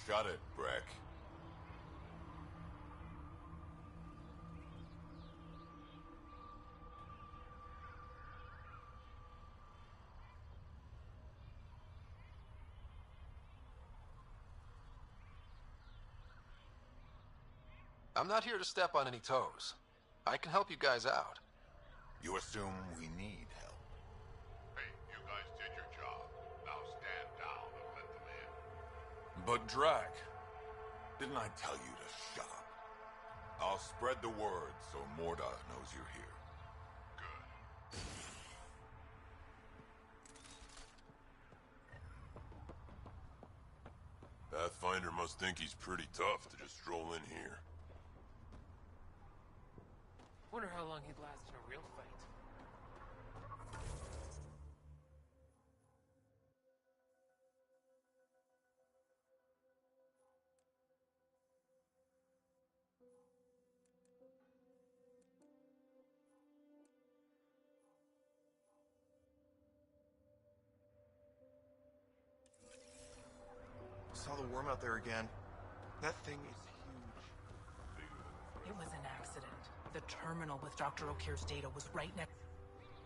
Shut it, Breck. I'm not here to step on any toes. I can help you guys out. You assume we need help. Hey, you guys did your job. Now stand down and let them in. But Drac, didn't I tell you to shut up? I'll spread the word so Morda knows you're here. Good. Pathfinder must think he's pretty tough to just stroll in here. Wonder how long he'd last in a real fight. Saw the worm out there again. That thing is huge. It was an accident. The terminal with Dr. O'Keefe's data was right next.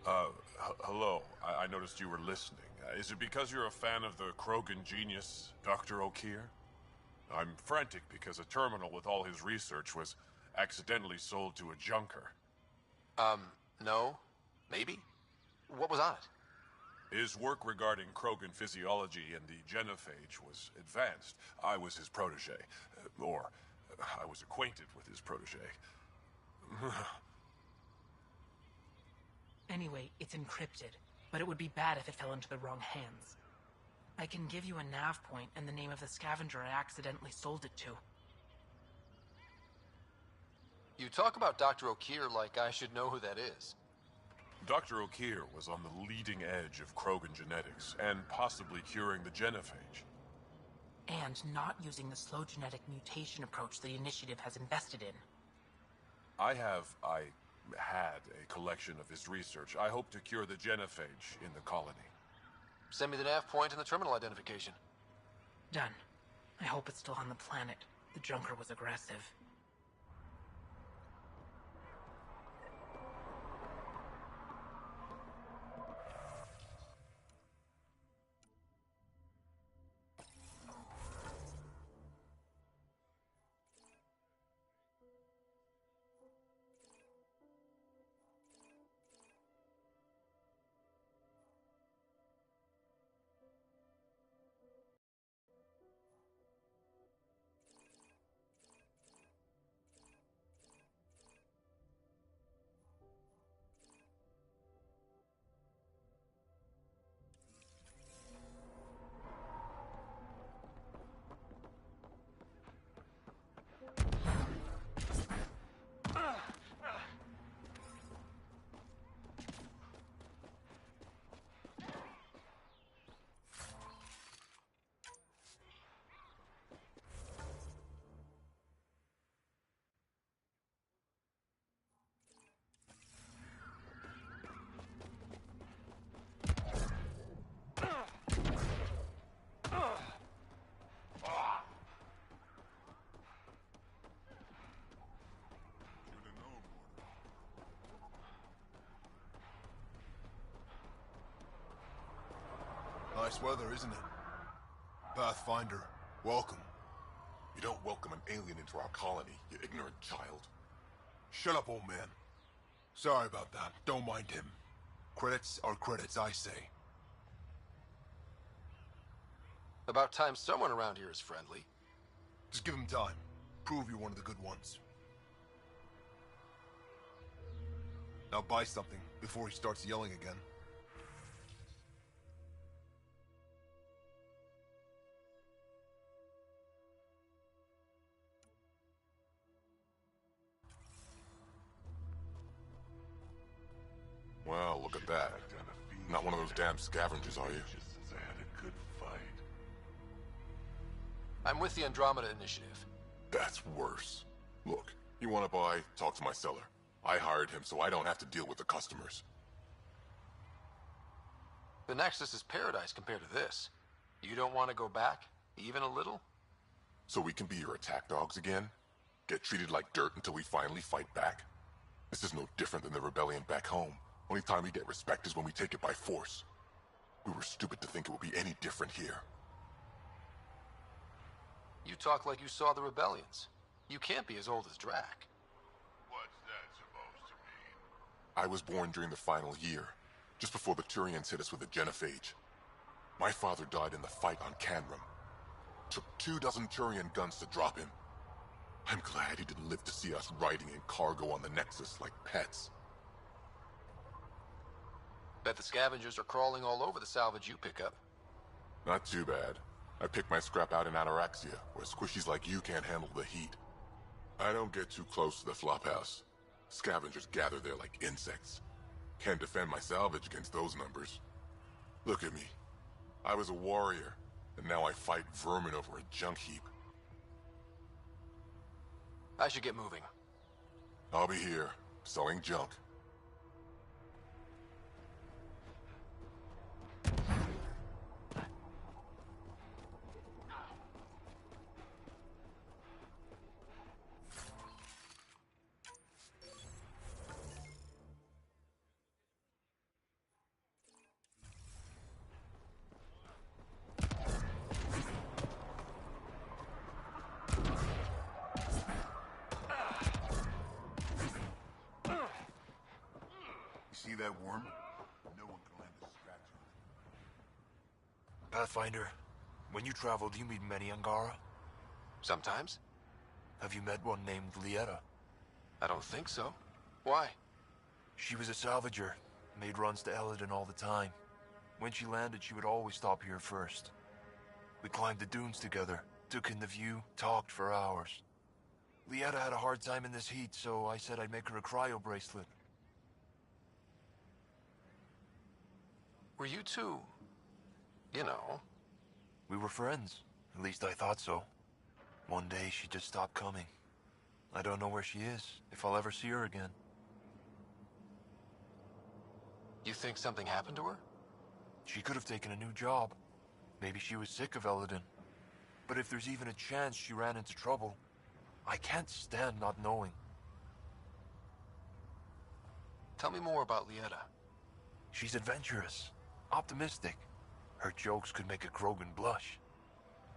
Hello. I noticed you were listening. Is it because you're a fan of the Krogan genius, Dr. O'Keefe? I'm frantic because a terminal with all his research was accidentally sold to a junker. No. Maybe? What was on it? His work regarding Krogan physiology and the genophage was advanced. I was his protege. Or, I was acquainted with his protege. Anyway, it's encrypted, but it would be bad if it fell into the wrong hands. I can give you a nav point and the name of the scavenger I accidentally sold it to. You talk about Dr. O'Keefe like I should know who that is. Dr. O'Keefe was on the leading edge of Krogan genetics, and possibly curing the genophage. And not using the slow genetic mutation approach the Initiative has invested in. I had a collection of his research. I hope to cure the genophage in the colony. Send me the nav point and the terminal identification. Done. I hope it's still on the planet. The junker was aggressive. Nice weather, isn't it? Pathfinder, welcome. You don't welcome an alien into our colony, you ignorant child. Shut up, old man. Sorry about that. Don't mind him. Credits are credits, I say. About time someone around here is friendly. Just give him time. Prove you're one of the good ones. Now buy something before he starts yelling again. Well, look at that. Not one of those damn scavengers, are you? Just as I had a good fight. I'm with the Andromeda Initiative. That's worse. Look, you want to buy? Talk to my seller. I hired him so I don't have to deal with the customers. The Nexus is paradise compared to this. You don't want to go back, even a little? So we can be your attack dogs again? Get treated like dirt until we finally fight back? This is no different than the rebellion back home. Only time we get respect is when we take it by force. We were stupid to think it would be any different here. You talk like you saw the rebellions. You can't be as old as Drac. What's that supposed to mean? I was born during the final year, just before the Turians hit us with the Genophage. My father died in the fight on Canrum. Took 24 Turian guns to drop him. I'm glad he didn't live to see us riding in cargo on the Nexus like pets. Bet the scavengers are crawling all over the salvage you pick up. Not too bad. I pick my scrap out in Ataraxia, where squishies like you can't handle the heat. I don't get too close to the flophouse. Scavengers gather there like insects. Can't defend my salvage against those numbers. Look at me. I was a warrior, and now I fight vermin over a junk heap. I should get moving. I'll be here, selling junk. See that worm? No one can land a scratch on it. Pathfinder, when you travel, do you meet many Angara? Sometimes? Have you met one named Lieta? I don't think so. Why? She was a salvager, made runs to Eladin all the time. When she landed, she would always stop here first. We climbed the dunes together, took in the view, talked for hours. Lieta had a hard time in this heat, so I said I'd make her a cryo bracelet. Were you two... you know... We were friends. At least I thought so. One day she just stopped coming. I don't know where she is, if I'll ever see her again. You think something happened to her? She could have taken a new job. Maybe she was sick of Eladin. But if there's even a chance she ran into trouble, I can't stand not knowing. Tell me more about Lieta. She's adventurous, optimistic. Her jokes could make a Krogan blush.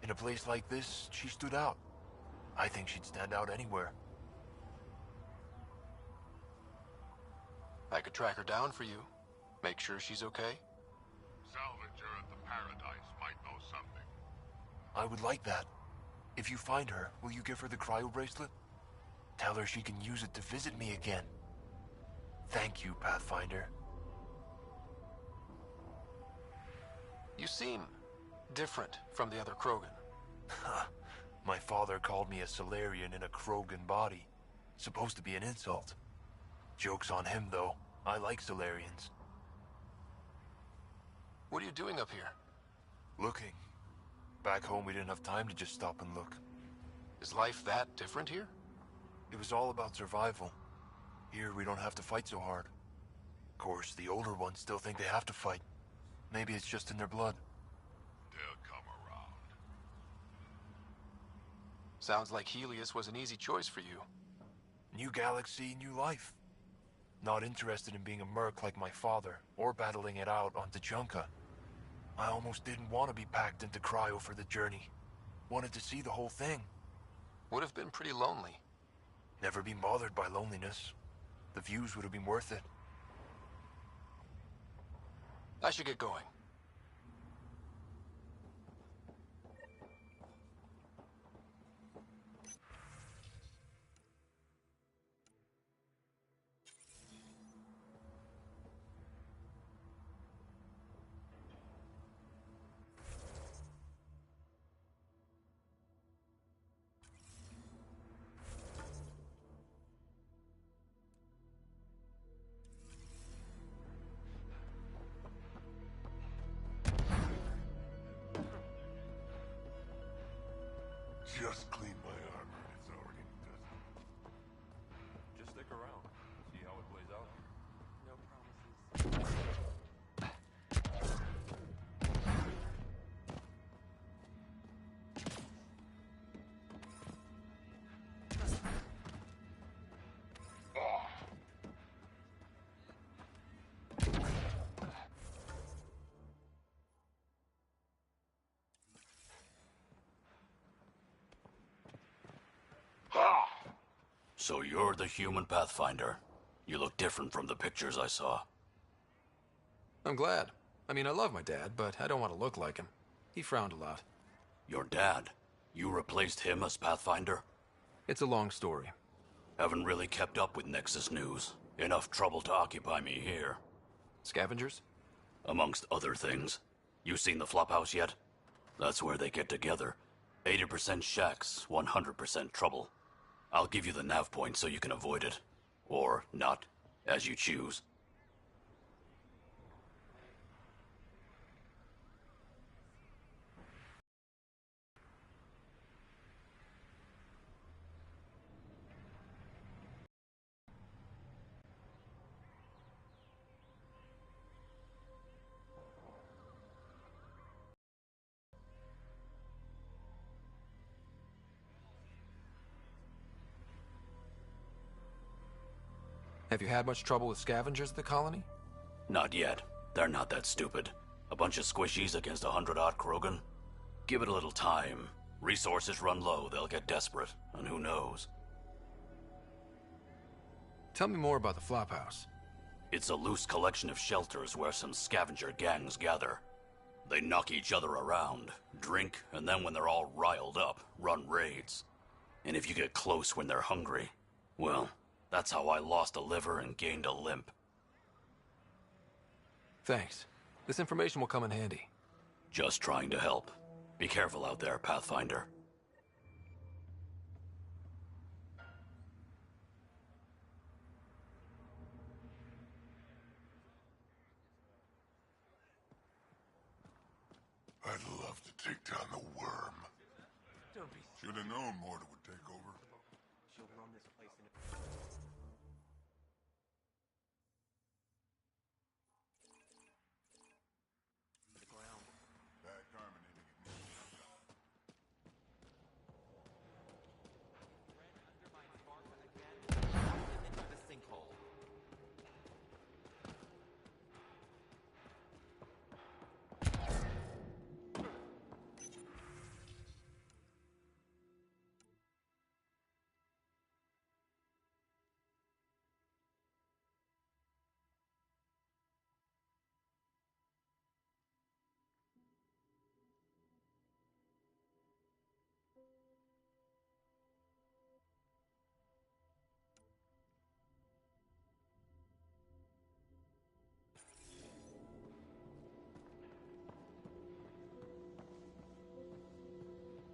In a place like this, she stood out. I think she'd stand out anywhere. I could track her down for you. Make sure she's okay. Salvager at the Paradise might know something. I would like that. If you find her, will you give her the cryo bracelet? Tell her she can use it to visit me again. Thank you, Pathfinder. You seem different from the other Krogan. My father called me a Solarian in a Krogan body. Supposed to be an insult. Joke's on him, though. I like Solarians. What are you doing up here? Looking. Back home, we didn't have time to just stop and look. Is life that different here? It was all about survival. Here, we don't have to fight so hard. Of course, the older ones still think they have to fight. Maybe it's just in their blood. They'll come around. Sounds like Helios was an easy choice for you. New galaxy, new life. Not interested in being a merc like my father, or battling it out on Tachanka. I almost didn't want to be packed into cryo for the journey. Wanted to see the whole thing. Would have been pretty lonely. Never been bothered by loneliness. The views would have been worth it. I should get going. Just clean my armor and it's already done. Just stick around. See how it plays out. No promises. So you're the human Pathfinder. You look different from the pictures I saw. I'm glad. I mean, I love my dad, but I don't want to look like him. He frowned a lot. Your dad? You replaced him as Pathfinder? It's a long story. Haven't really kept up with Nexus news. Enough trouble to occupy me here. Scavengers? Amongst other things. You seen the Flophouse yet? That's where they get together. 80% shacks, 100% trouble. I'll give you the nav point so you can avoid it. Or not, as you choose. Have you had much trouble with scavengers at the colony? Not yet. They're not that stupid. A bunch of squishies against 100-odd Krogan? Give it a little time. Resources run low, they'll get desperate, and who knows? Tell me more about the Flophouse. It's a loose collection of shelters where some scavenger gangs gather. They knock each other around, drink, and then when they're all riled up, run raids. And if you get close when they're hungry, well, that's how I lost a liver and gained a limp. Thanks. This information will come in handy. Just trying to help. Be careful out there, Pathfinder. I'd love to take down the worm. Should have known Morta would take over. Bad carbonating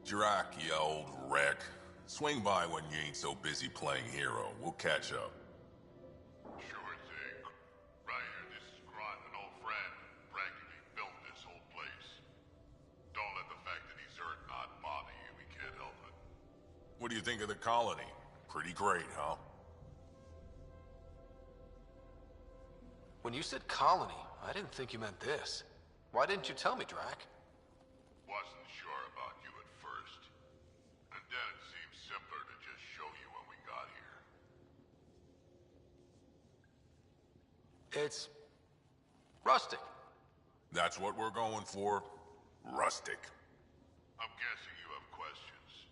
Drac, you old wreck. Swing by when you ain't so busy playing hero. We'll catch up. Sure thing. Ryder, this is Grant, an old friend. Practically built this whole place. Don't let the fact that he's hurt not bother you. We can't help it. What do you think of the colony? Pretty great, huh? When you said colony, I didn't think you meant this. Why didn't you tell me, Drac? Wasn't sure about you at first. And then it seemed simpler to just show you when we got here. It's rustic. That's what we're going for. Rustic. I'm guessing you have questions.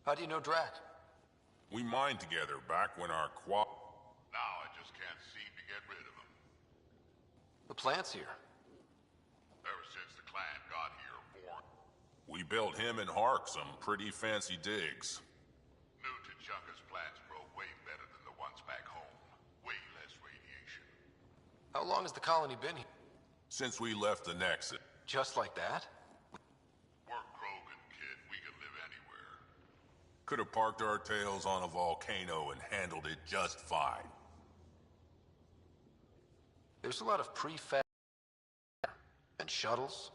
How do you know Drac? We mined together back when our Now I just can't seem to get rid of him. The plant's here. Ever since the clan got here, born. We built him and Hark some pretty fancy digs. New T'Chaka's plants grow way better than the ones back home. Way less radiation. How long has the colony been here? Since we left the Nexus. Just like that? We're Krogan, kid. We can live anywhere. Could have parked our tails on a volcano and handled it just fine. There's a lot of prefab and shuttles.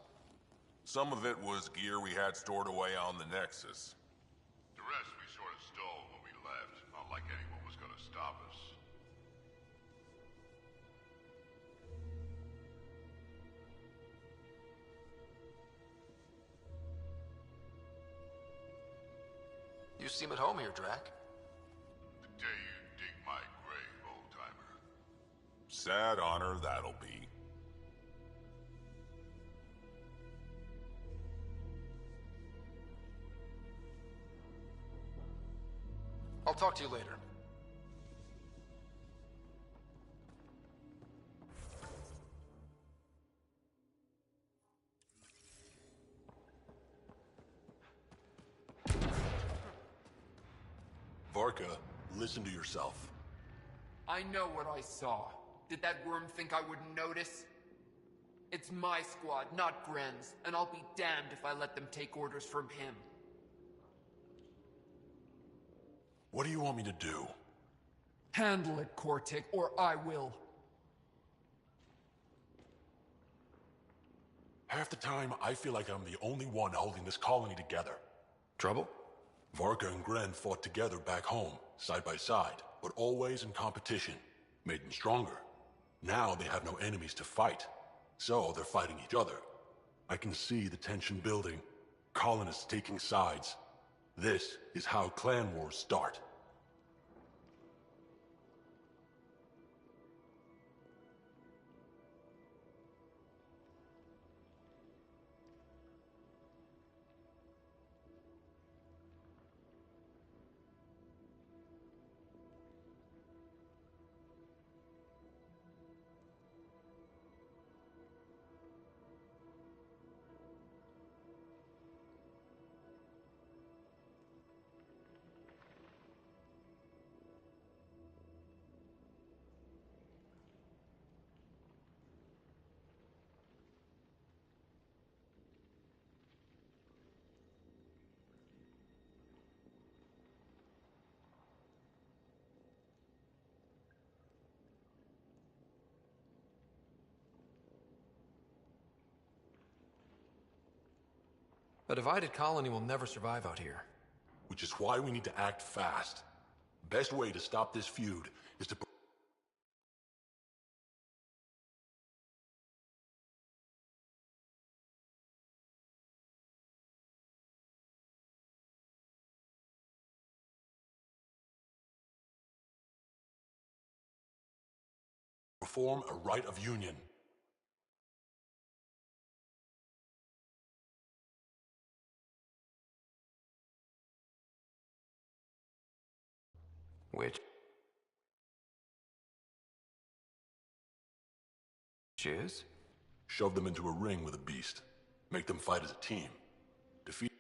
Some of it was gear we had stored away on the Nexus. The rest we sort of stole when we left. Not like anyone was gonna stop us. You seem at home here, Drac. The day you dig my grave, old-timer. Sad honor that'll be. talk to you later. Varka, listen to yourself. I know what I saw. Did that worm think I wouldn't notice? It's my squad, not Gren's, and I'll be damned if I let them take orders from him. What do you want me to do? Handle it, Kortik, or I will. Half the time, I feel like I'm the only one holding this colony together. Trouble? Varka and Gren fought together back home, side by side, but always in competition. Made them stronger. Now they have no enemies to fight, so they're fighting each other. I can see the tension building, colonists taking sides. This is how clan wars start. A divided colony will never survive out here. Which is why we need to act fast. Best way to stop this feud is to perform a rite of union. Which is? Shove them into a ring with a beast. Make them fight as a team. Defeat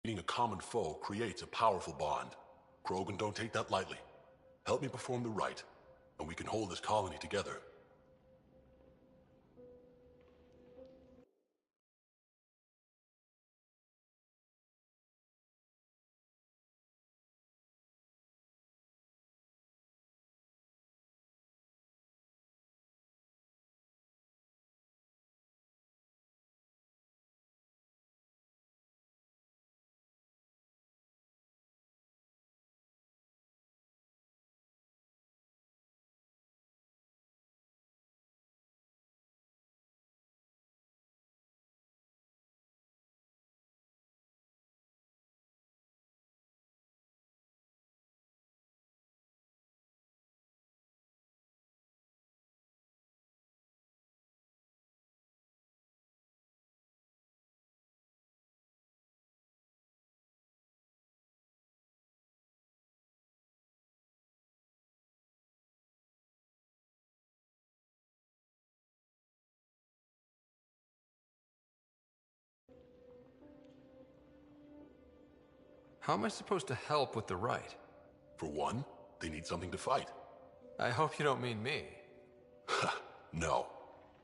Meeting a common foe creates a powerful bond. Krogan don't take that lightly. Help me perform the rite, and we can hold this colony together. How am I supposed to help with the rite? For one, they need something to fight. I hope you don't mean me. No.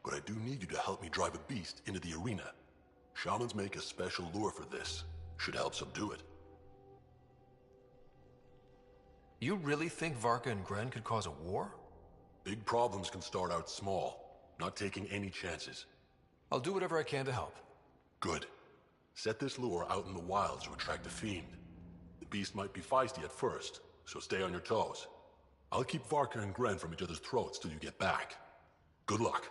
But I do need you to help me drive a beast into the arena. Shamans make a special lure for this. Should help subdue it. You really think Varka and Gren could cause a war? Big problems can start out small, not taking any chances. I'll do whatever I can to help. Good. Set this lure out in the wilds to attract a fiend. The beast might be feisty at first, so stay on your toes. I'll keep Varka and Gren from each other's throats till you get back. Good luck.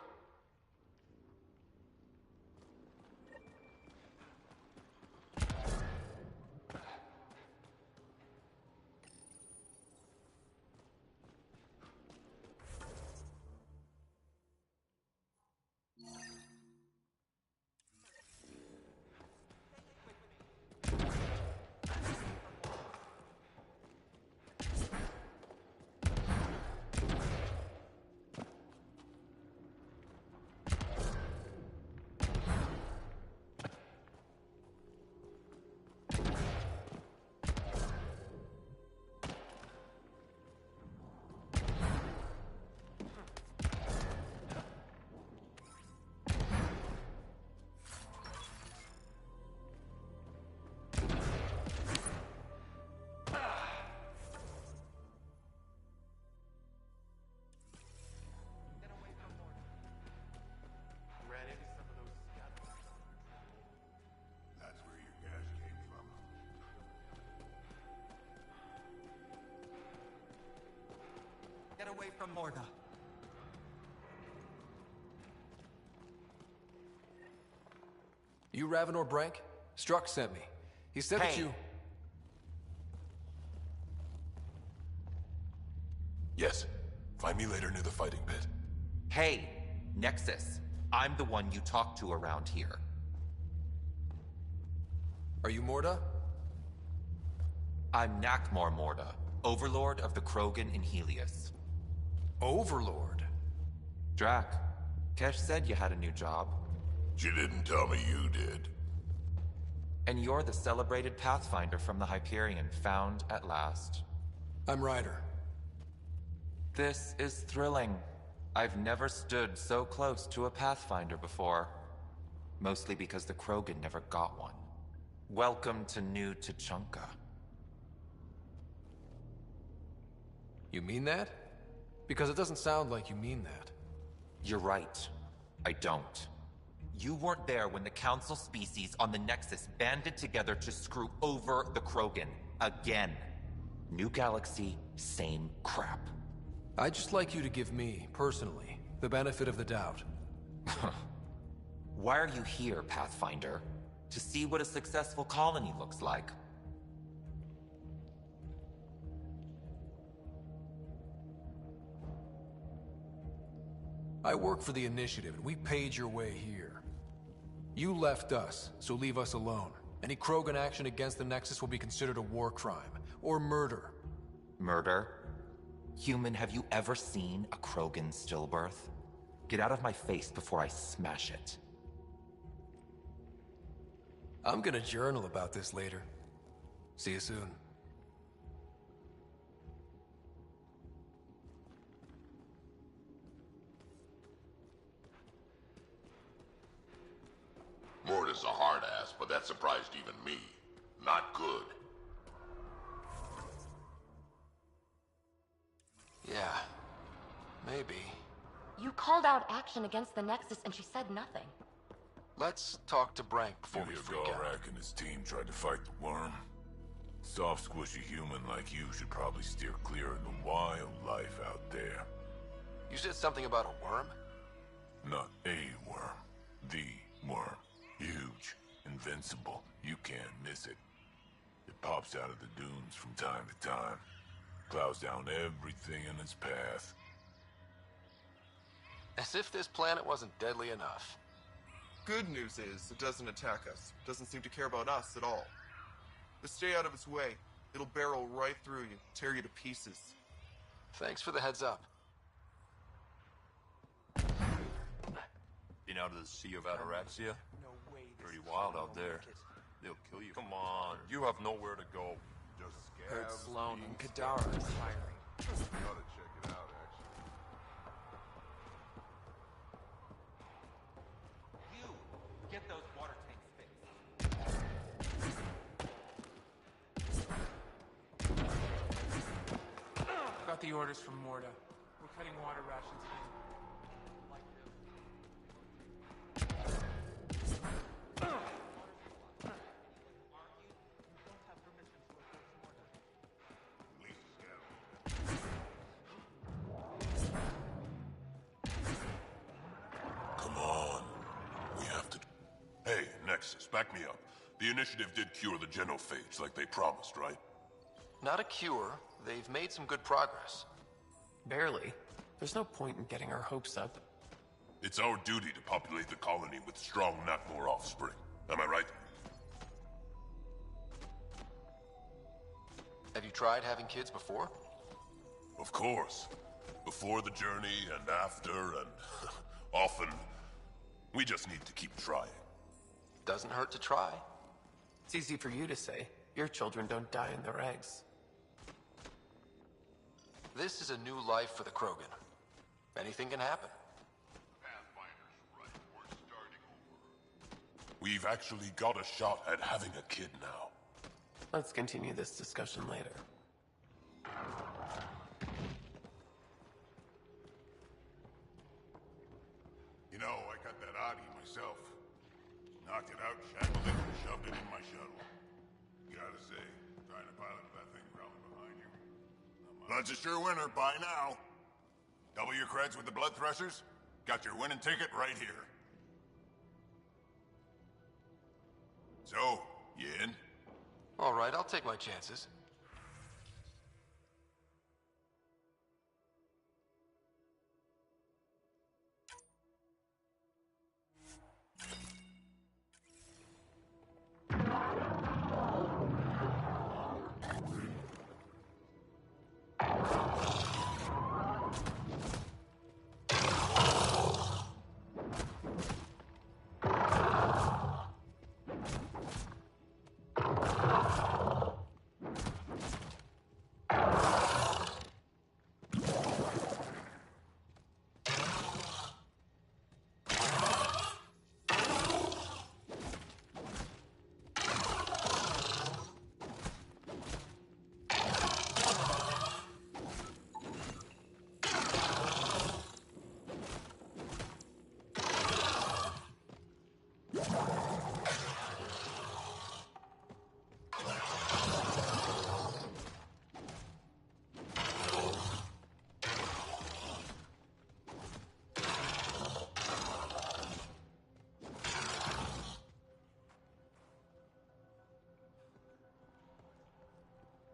That's where your gas came from. Get away from Morda. You Ravenor Brank? Struck sent me. He said that you... Yes. Find me later near the fighting pit. Hey, Nexus. I'm the one you talk to around here. Are you Morda? I'm Nakmor Morda, Overlord of the Krogan in Helios. Overlord? Drac, Kesh said you had a new job. She didn't tell me you did. And you're the celebrated Pathfinder from the Hyperion, found at last. I'm Ryder. This is thrilling. I've never stood so close to a Pathfinder before. Mostly because the Krogan never got one. Welcome to New Tuchanka. You mean that? Because it doesn't sound like you mean that. You're right. I don't. You weren't there when the Council species on the Nexus banded together to screw over the Krogan. Again. New galaxy, same crap. I'd just like you to give me, personally, the benefit of the doubt. Why are you here, Pathfinder? To see what a successful colony looks like. I work for the Initiative, and we paid your way here. You left us, so leave us alone. Any Krogan action against the Nexus will be considered a war crime, or murder. Murder? Human, have you ever seen a Krogan stillbirth? Get out of my face before I smash it. I'm gonna journal about this later. See you soon. Morda's a hard ass, but that surprised even me. Not good. Yeah, maybe. You called out action against the Nexus and she said nothing. Let's talk to Brank before we Ilya freak out. Gorak and his team tried to fight the worm. Soft, squishy human like you should probably steer clear of the wildlife out there. You said something about a worm? Not a worm. The worm. Huge. Invincible. You can't miss it. It pops out of the dunes from time to time. Plows down everything in its path. As if this planet wasn't deadly enough. Good news is, it doesn't attack us. It doesn't seem to care about us at all. Just stay out of its way. It'll barrel right through you, tear you to pieces. Thanks for the heads up. Been out of the Sea of Ataraxia? Pretty wild out there. They'll kill you. Come on, you have nowhere to go. Just Heard scabs, Sloan and beasts. Kadara is hiring. You ought to check it out, actually. got the orders from Morda. We're cutting water rations here. Come on. We have to... Hey, Nexus, back me up. The initiative did cure the genophage like they promised, right? Not a cure. They've made some good progress. Barely. There's no point in getting our hopes up. It's our duty to populate the colony with strong Nakmor offspring. Am I right? Have you tried having kids before? Of course. Before the journey and after and often. We just need to keep trying. Doesn't hurt to try. It's easy for you to say. Your children don't die in their eggs. This is a new life for the Krogan. Anything can happen. We've actually got a shot at having a kid now. Let's continue this discussion later. You know, I got that Audi myself. Knocked it out, shackled it, and shoved it in my shuttle. Gotta say, trying to pilot that thing crawling behind you. That's a sure winner, by now. Double your creds with the blood threshers? Got your winning ticket right here. So, you in? All right, I'll take my chances.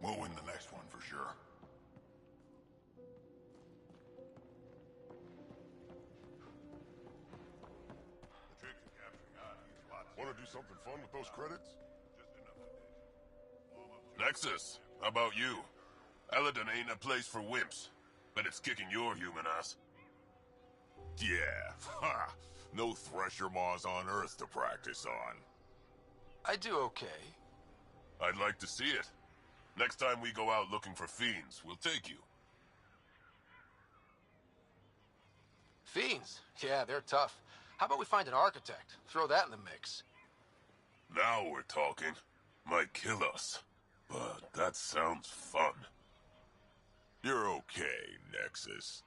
We'll win the next one for sure. The trick to capturing Adi is lots. Want to do something fun with those credits? Just enough to Nexus, how about you? Eladon ain't a place for wimps, but it's kicking your human ass. Yeah, ha! No thresher maws on Earth to practice on. I do okay. I'd like to see it. Next time we go out looking for fiends, we'll take you. Fiends? Yeah, they're tough. How about we find an architect? Throw that in the mix. Now we're talking. Might kill us. But that sounds fun. You're okay, Nexus.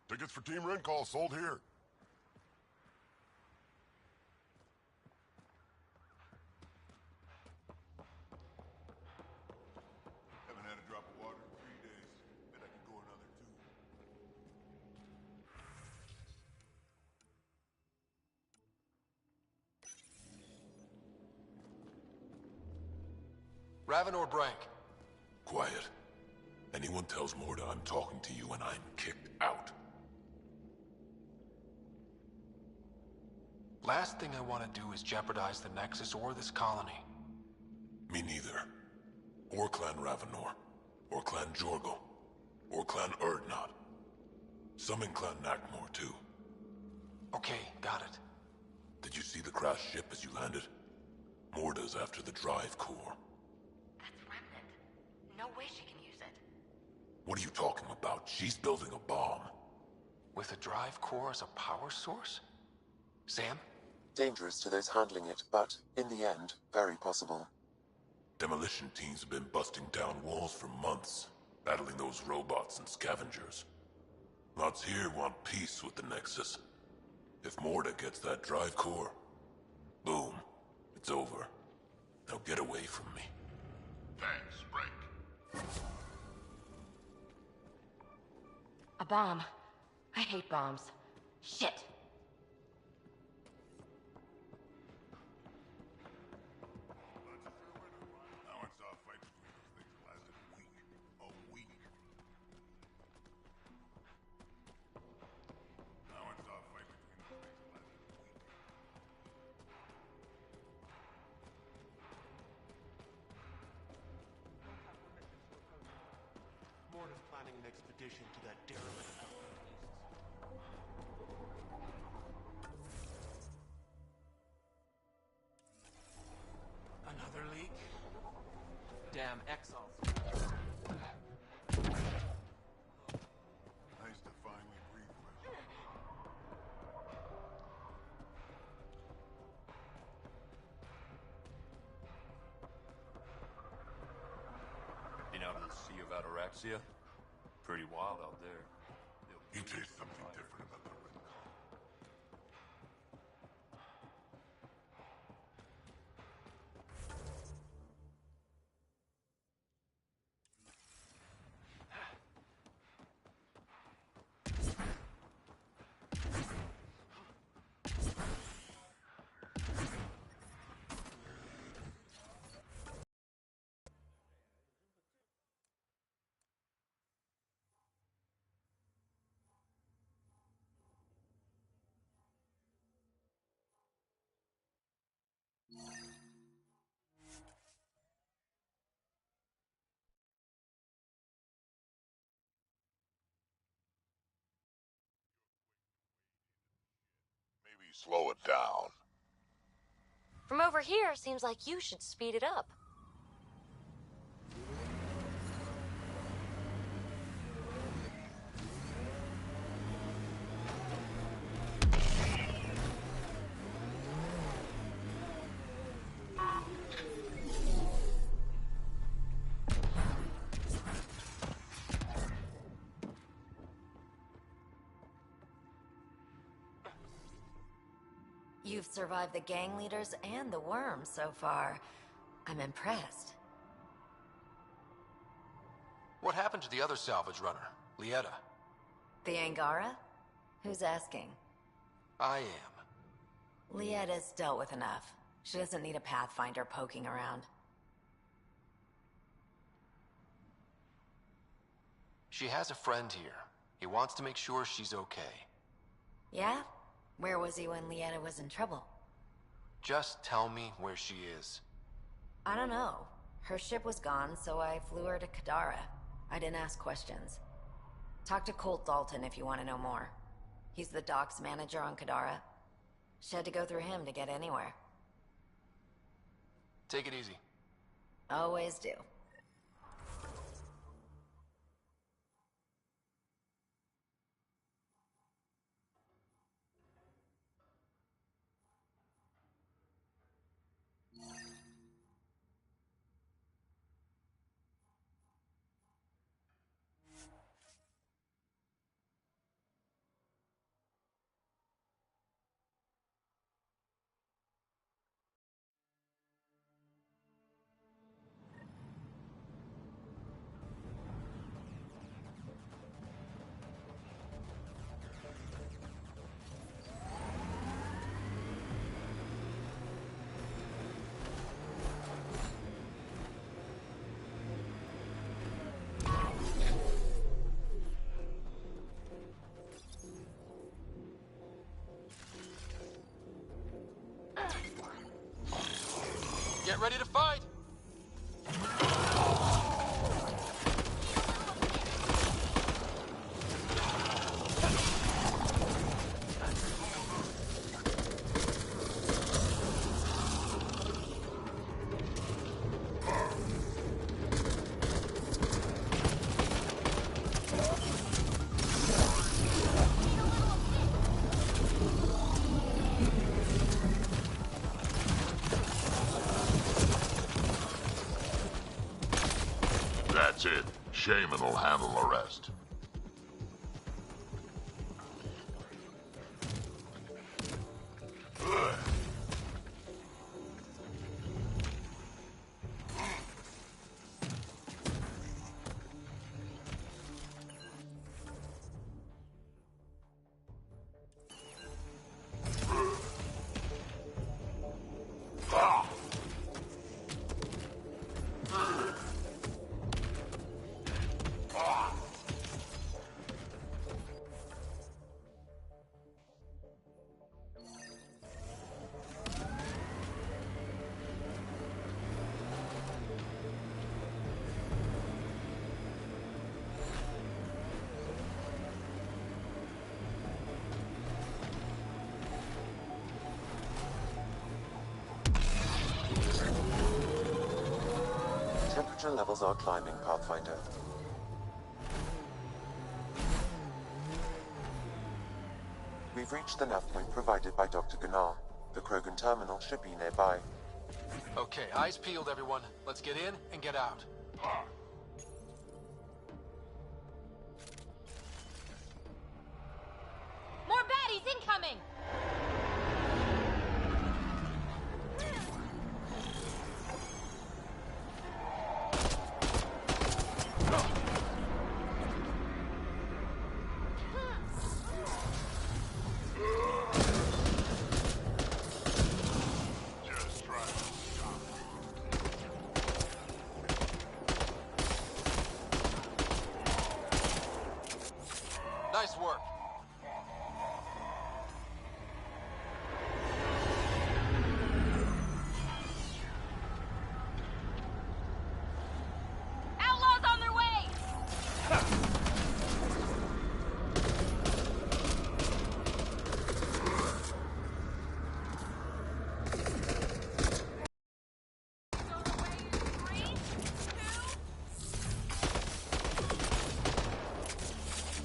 Tickets for Team Red Call sold here. Haven't had a drop of water in 3 days. Bet I can go another 2. Raven or Brank? Quiet. Anyone tells Morda I'm talking to you and I'm kicked out. Last thing I want to do is jeopardize the Nexus or this colony. Me neither. Or Clan Ravenor. Or Clan Jorgal. Or Clan Urdnot. Some in Clan Nakmor, too. Okay, got it. Did you see the crashed ship as you landed? Morda's after the drive core. That's Remnant. No way she can use it. What are you talking about? She's building a bomb. With a drive core as a power source? Sam, Dangerous to those handling it, but, in the end, very possible. Demolition teams have been busting down walls for months, battling those robots and scavengers. Lots here want peace with the Nexus. If Morda gets that drive core, boom, it's over. Now get away from me. Thanks, break. A bomb. I hate bombs. Shit. Now I saw a fight between those things that lasted a week. A week. Now I saw a fight between those things that lasted a week. Morta's planning an expedition to that derelict outpost. Another leak? Damn Exalt. Nice to finally breathe fresh. Been out in the Sea of Ataraxia? Pretty wild out there. You taste something different about the red color. Maybe slow it down. From over here, seems like you should speed it up. You've survived the gang leaders and the worms so far. I'm impressed. What happened to the other salvage runner, Lieta? The Angara? Who's asking? I am. Lieta's dealt with enough. She doesn't need a Pathfinder poking around. She has a friend here. He wants to make sure she's okay. Yeah? Where was he when Lieta was in trouble? Just tell me where she is. I don't know. Her ship was gone, so I flew her to Kadara. I didn't ask questions. Talk to Colt Dalton if you want to know more. He's the docks manager on Kadara. She had to go through him to get anywhere. Take it easy. Always do. Get ready to fight! That's it. Shaman will handle the rest. Temperature levels are climbing, Pathfinder. We've reached the nav point provided by Dr. Gunnar. The Krogan terminal should be nearby. Okay, eyes peeled, everyone. Let's get in and get out. More baddies incoming! Nice work. Outlaws on their way!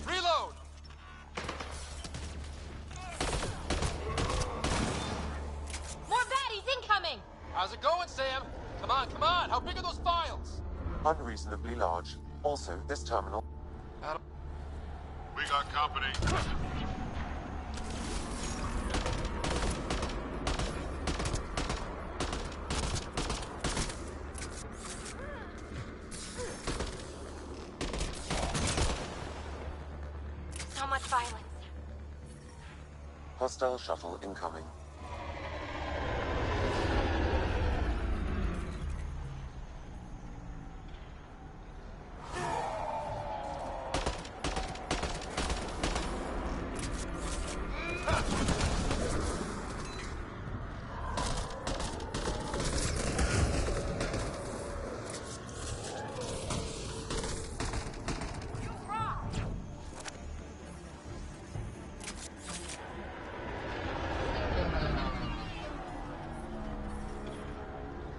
Reload! More baddies incoming! How's it going, Sam? Come on, come on! How big are those files? Unreasonably large. Also, this terminal... We got company. So much violence. Hostile shuttle incoming.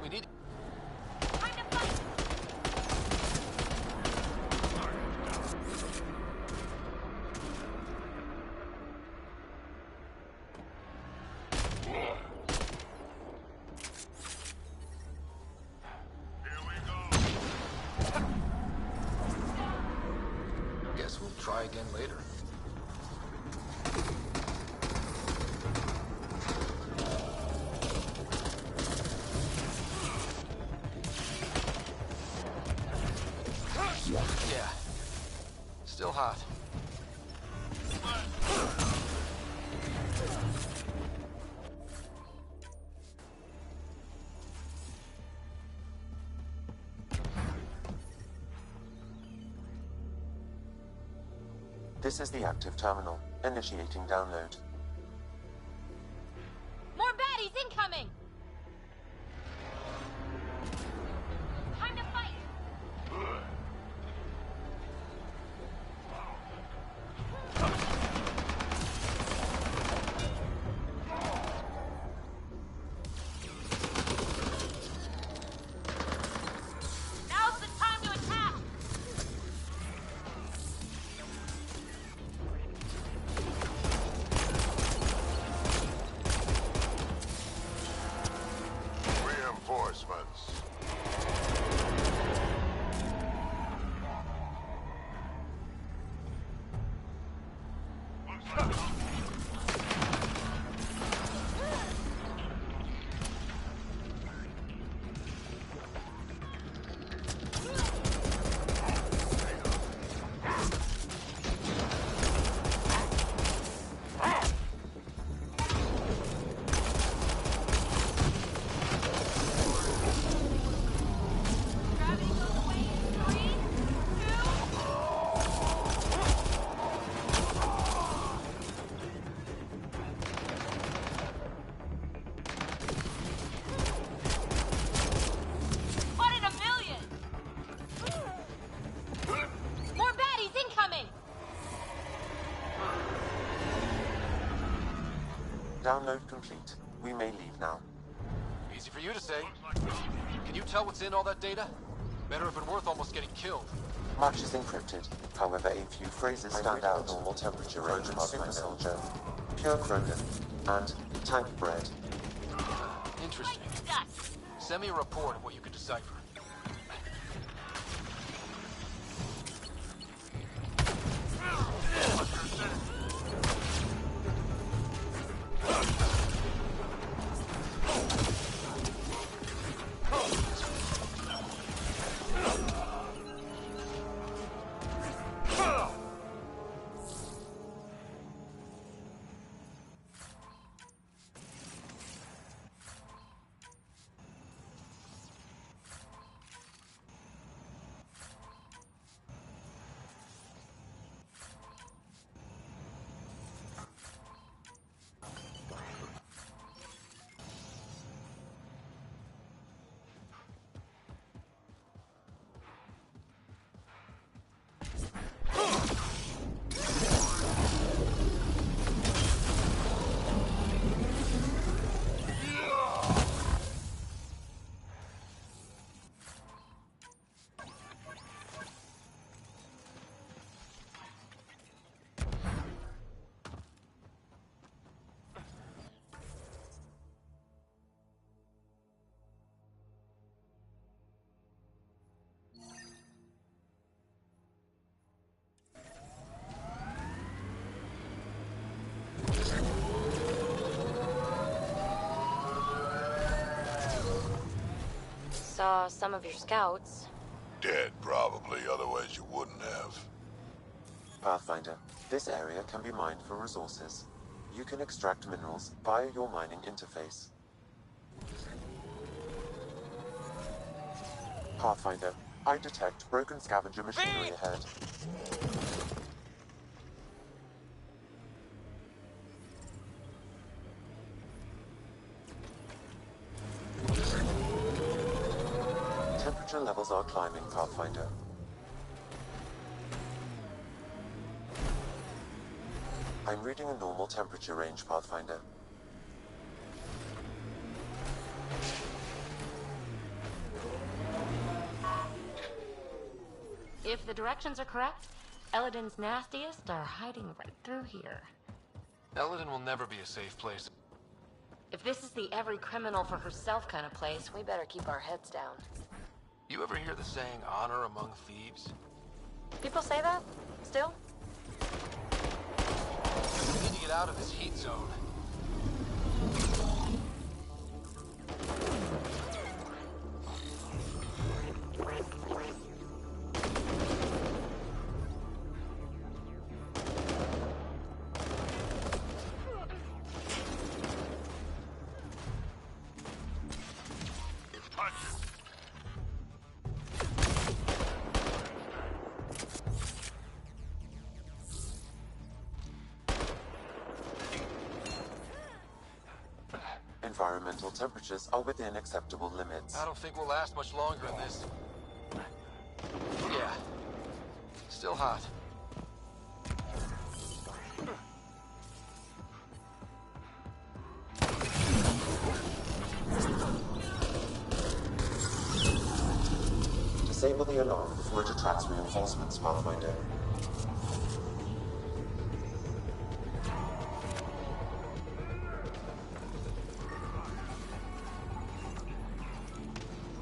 We need... Guess we'll try again later. Yeah. Still hot. This is the active terminal. Initiating download. More baddies incoming! Time to fight! Now's the time to attack! Download complete. We may leave now. Easy for you to say. Can you tell what's in all that data? Better have been worth almost getting killed. Much is encrypted. However, a few phrases stand out. Normal temperature range super soldier, pure Krogan, and tank bread. Interesting. Send me a report of what you could decipher. Saw some of your scouts. Dead, probably, otherwise you wouldn't have. Pathfinder, this area can be mined for resources. You can extract minerals via your mining interface. Pathfinder, I detect broken scavenger machinery ahead. Temperature levels are climbing, Pathfinder. I'm reading a normal temperature range, Pathfinder. If the directions are correct, Eladin's nastiest are hiding right through here. Eladin will never be a safe place. If this is the every criminal for herself kind of place, we better keep our heads down. You ever hear the saying, honor among thieves? People say that? Still? We need to get out of this heat zone. Environmental temperatures are within acceptable limits. I don't think we'll last much longer in this. Yeah. Still hot. Disable the alarm before it attracts reinforcements, Pathfinder.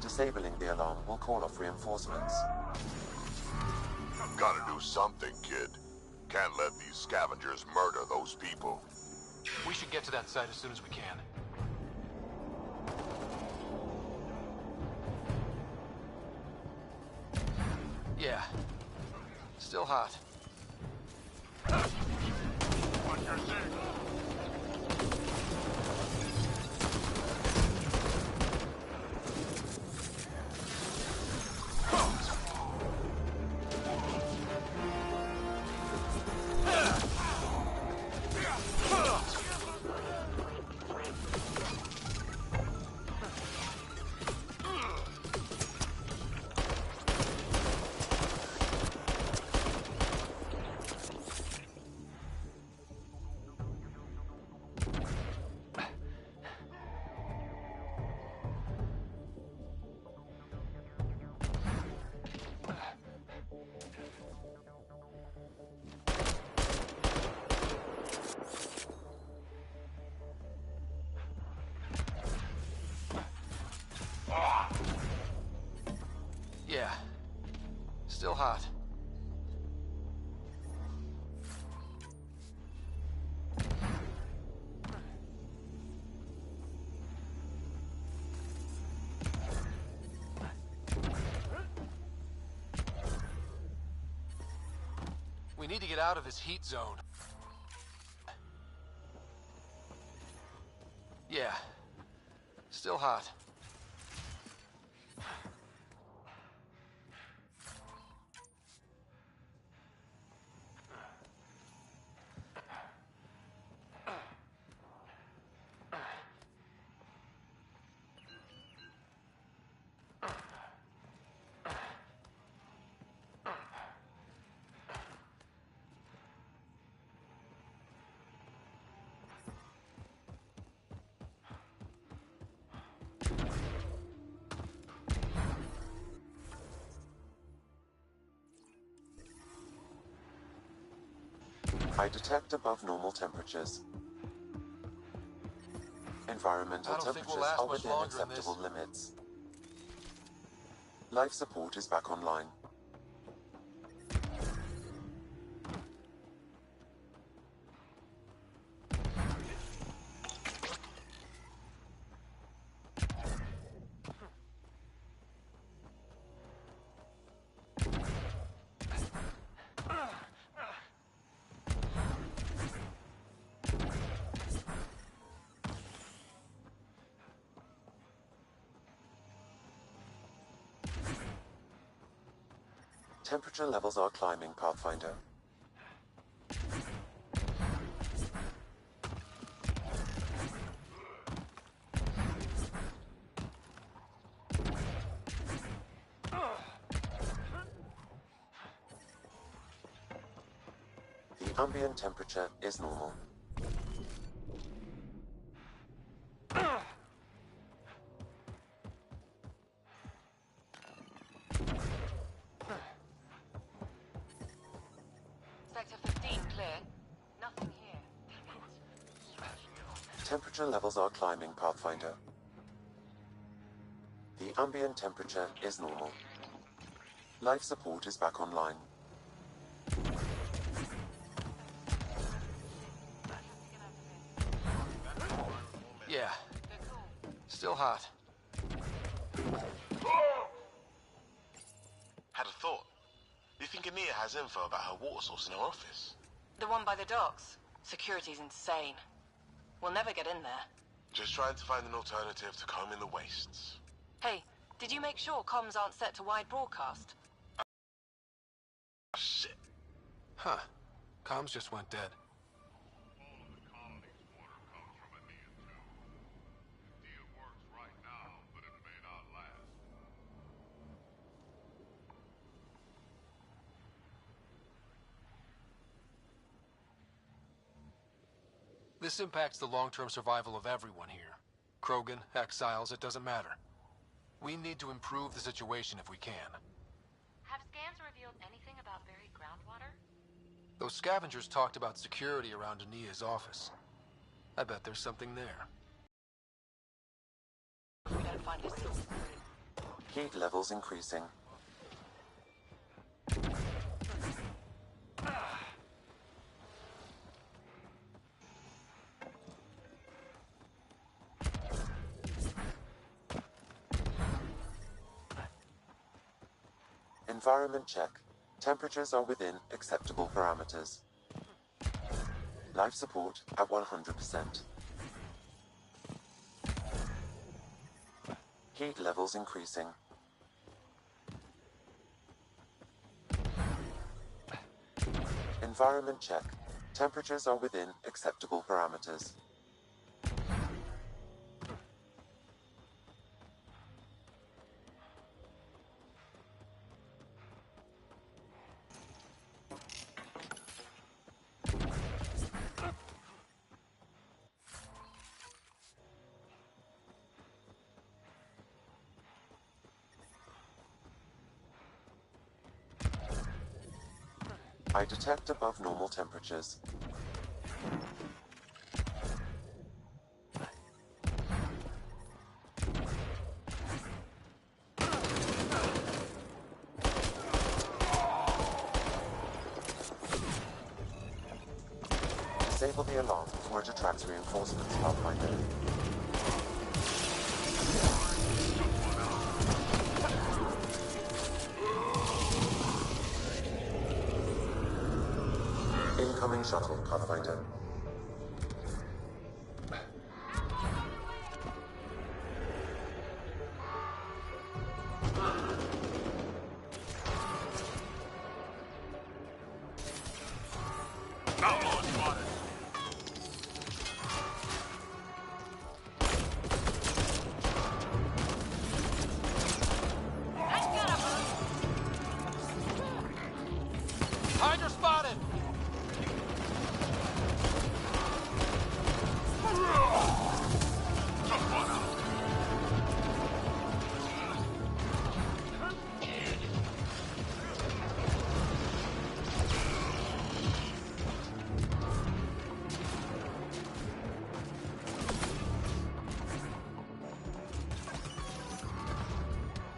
Disabling the alarm will call off reinforcements. Gotta do something, kid. Can't let these scavengers murder those people. We should get to that site as soon as we can. Yeah. Still hot. Watch your six. need to get out of this heat zone. Yeah. Still hot. I detect above normal temperatures. Environmental temperatures are within acceptable limits. Life support is back online. Temperature levels are climbing, Pathfinder. The ambient temperature is normal. Sector 15 clear. Nothing here. Temperature levels are climbing, Pathfinder. The ambient temperature is normal. Life support is back online. Yeah. Still hot. Had a thought. You think Ania has info about her water source in her office? The one by the docks. Security's insane. We'll never get in there. Just trying to find an alternative to combing the wastes. Hey, did you make sure comms aren't set to wide broadcast? Shit. Huh. Comms just went dead. This impacts the long-term survival of everyone here. Krogan, exiles, it doesn't matter. We need to improve the situation if we can. Have scans revealed anything about buried groundwater? Those scavengers talked about security around Ania's office. I bet there's something there. We don't find her soon. Heat levels increasing. Environment check. Temperatures are within acceptable parameters. Life support at 100%. Heat levels increasing. Environment check. Temperatures are within acceptable parameters. I detect above normal temperatures. Disable the alarm before it attracts reinforcements, Pathfinder. Incoming shuttle, Pathfinder. Hydra spotted!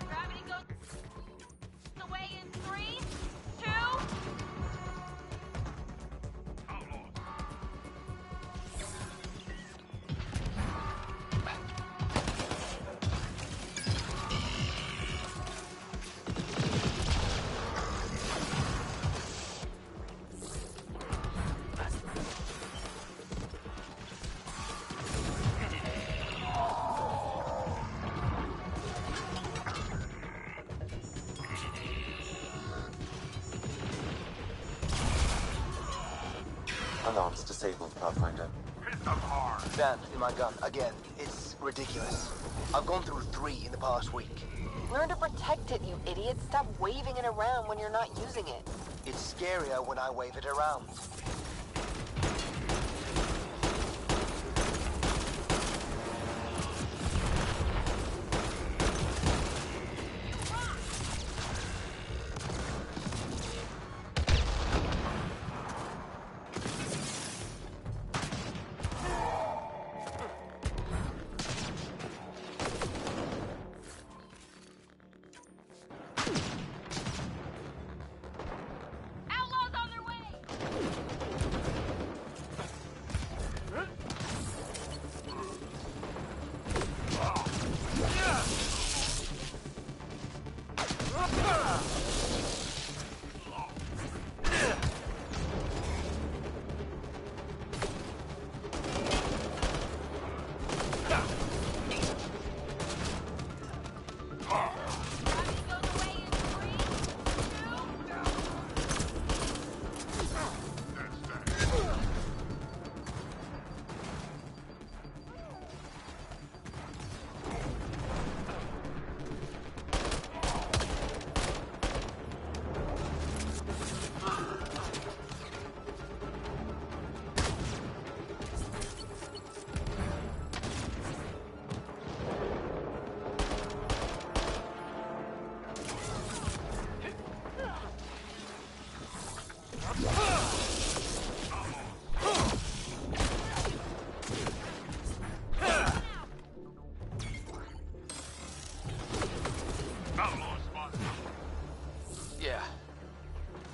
Gravity goes away in 3, 2. Alarms disabled, Pathfinder. Sand in my gun, again. It's ridiculous. I've gone through 3 in the past week. Learn to protect it, you idiot. Stop waving it around when you're not using it. It's scarier when I wave it around. Outlaws on their way! Yeah.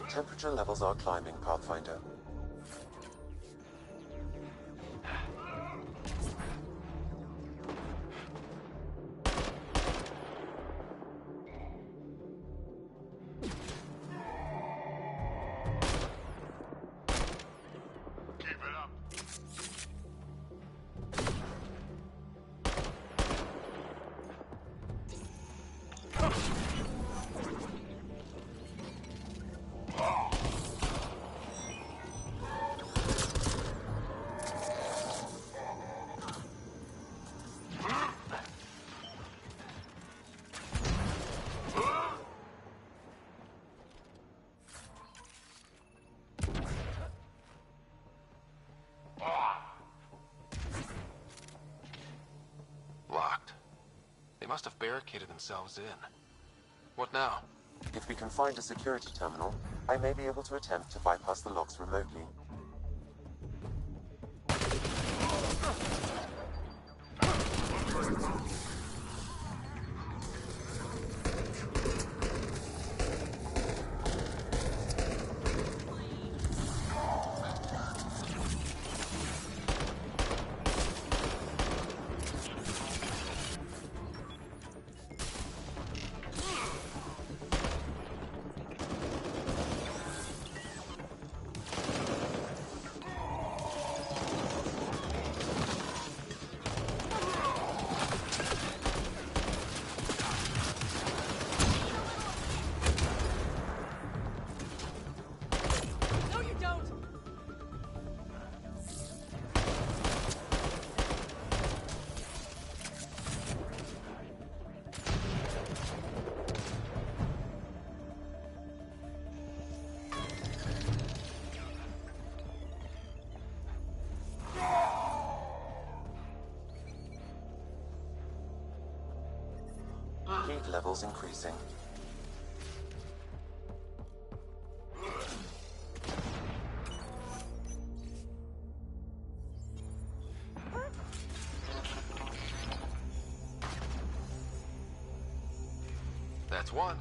Temperature levels are climbing, Pathfinder. Locked. They must have barricaded themselves in. What now? If we can find a security terminal, I may be able to attempt to bypass the locks remotely. Heat levels increasing. That's one.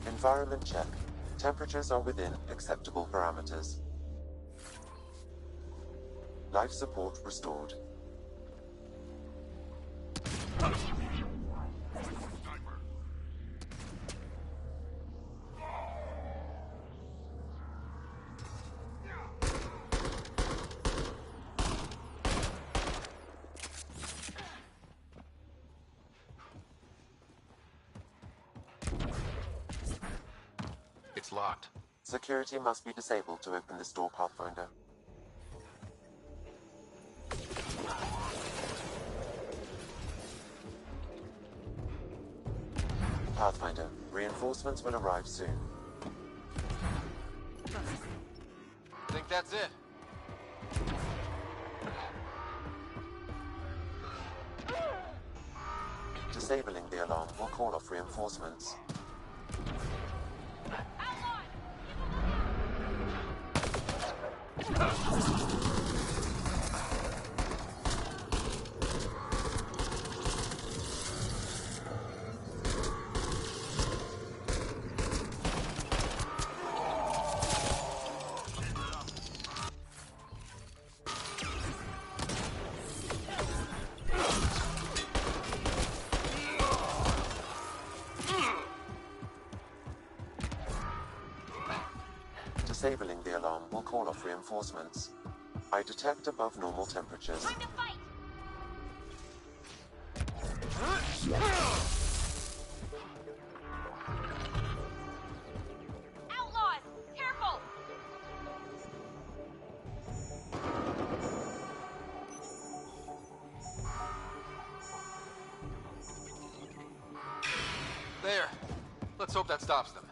Environment check. Temperatures are within acceptable parameters. Life support restored. It's locked. Security must be disabled to open this door, Pathfinder. Pathfinder, reinforcements will arrive soon. Think that's it? Disabling the alarm will call off reinforcements. Disabling the alarm will call off reinforcements. I detect above normal temperatures. Time to fight! Outlaws! Careful! There. Let's hope that stops them.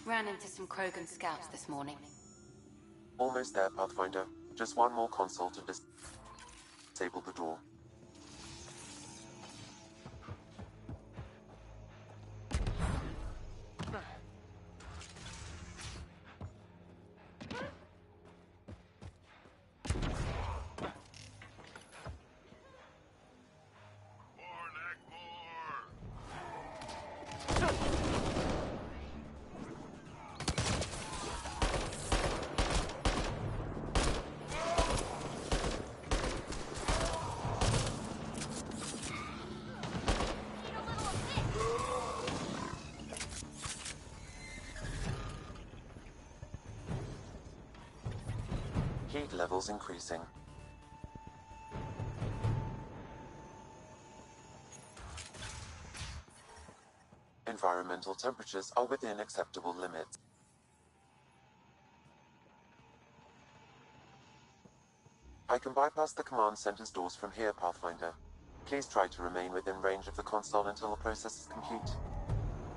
Ran into some Krogan scouts this morning. Almost there, Pathfinder. Just one more console to disable the door. Heat levels increasing. Environmental temperatures are within acceptable limits. I can bypass the command center's doors from here, Pathfinder. Please try to remain within range of the console until the process is complete.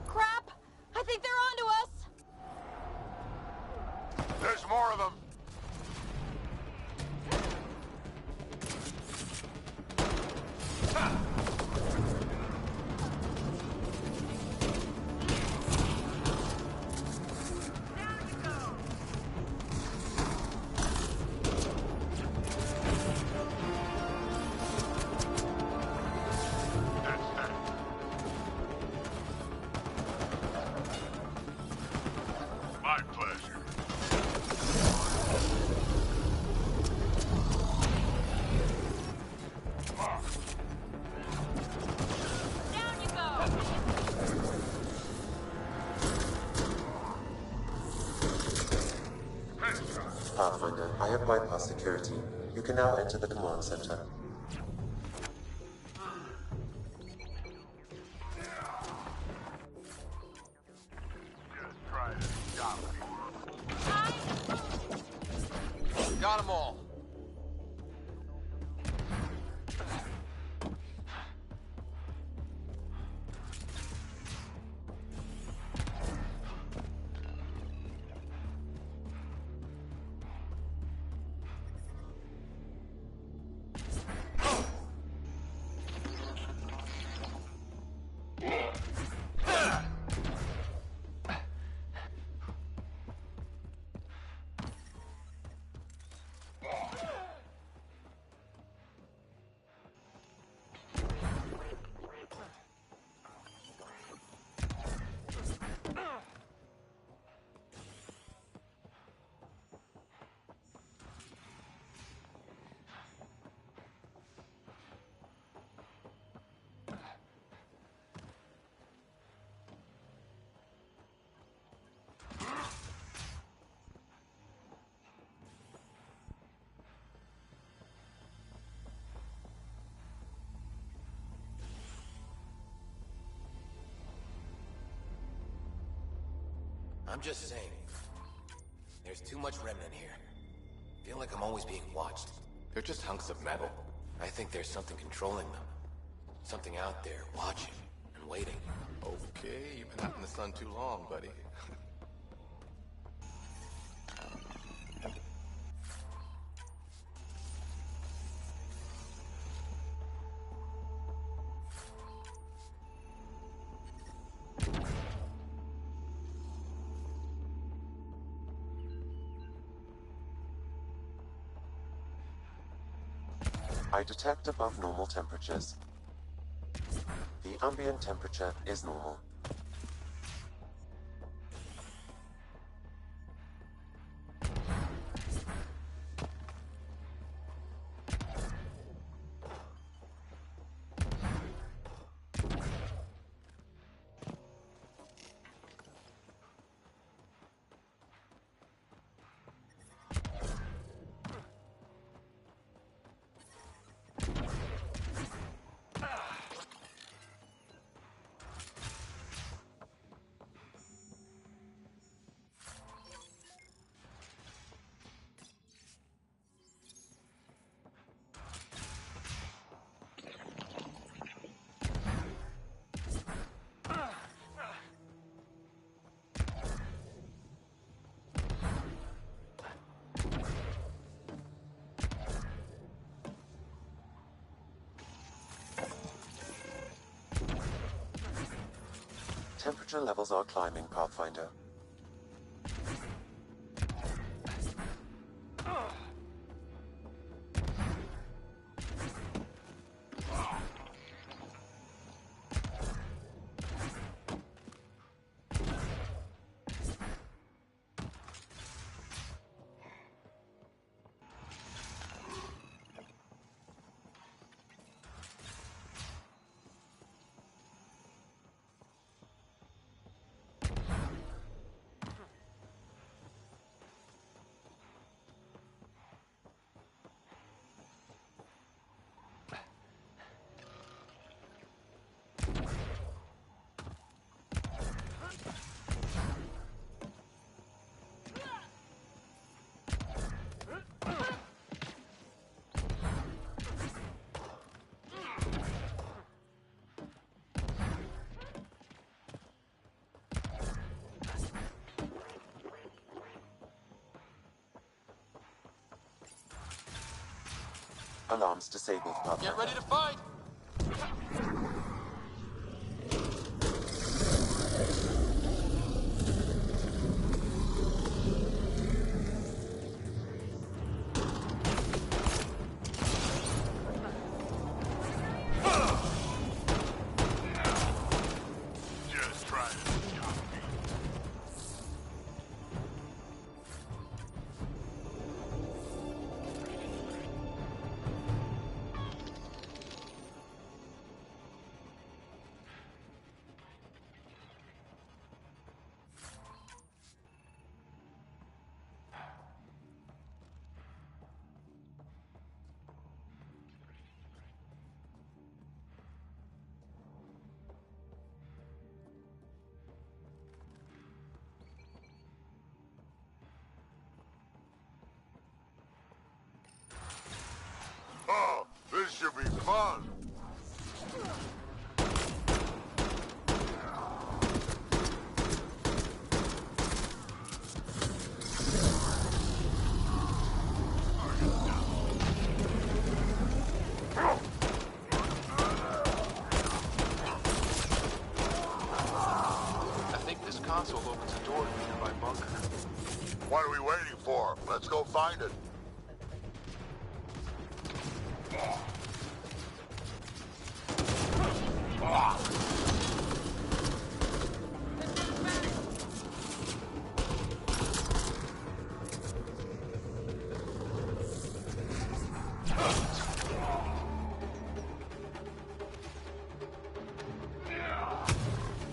Crap! I think they're onto us! There's more of them! My pleasure. Pathfinder, I have bypassed security. You can now enter the command center. Got them all. I'm just saying, there's too much remnant here. Feel like I'm always being watched. They're just hunks of metal. I think there's something controlling them. Something out there watching and waiting. Okay, you've been out in the sun too long, buddy. I detect above normal temperatures. The ambient temperature is normal. Temperature levels are climbing, Pathfinder. Alarms disabled, Pathfinder. Get ready to fight! Just try to stop me. What are we waiting for? Let's go find it.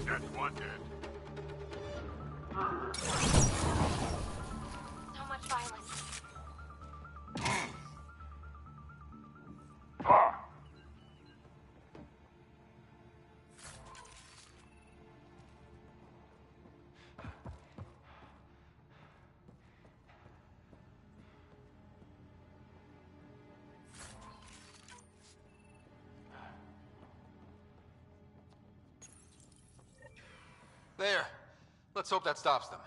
That's one dead. So much violence. There. Let's hope that stops them.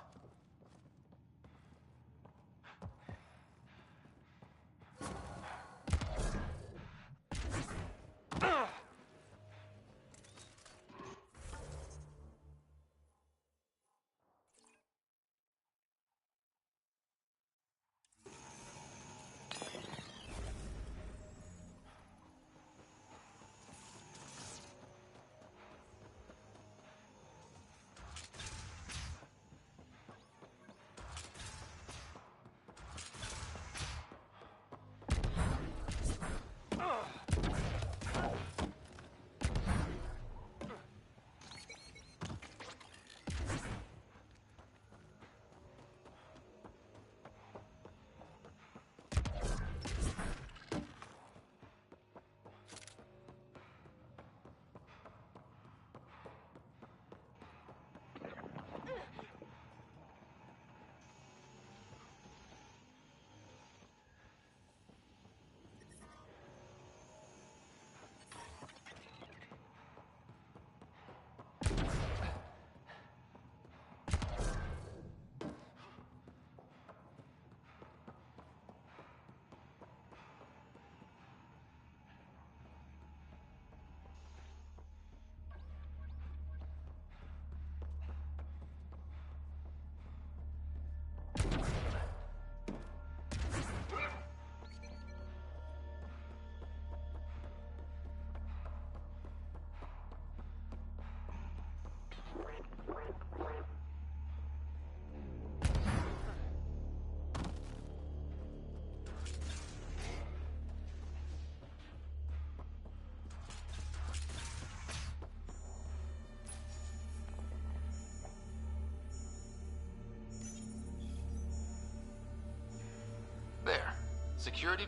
There. Security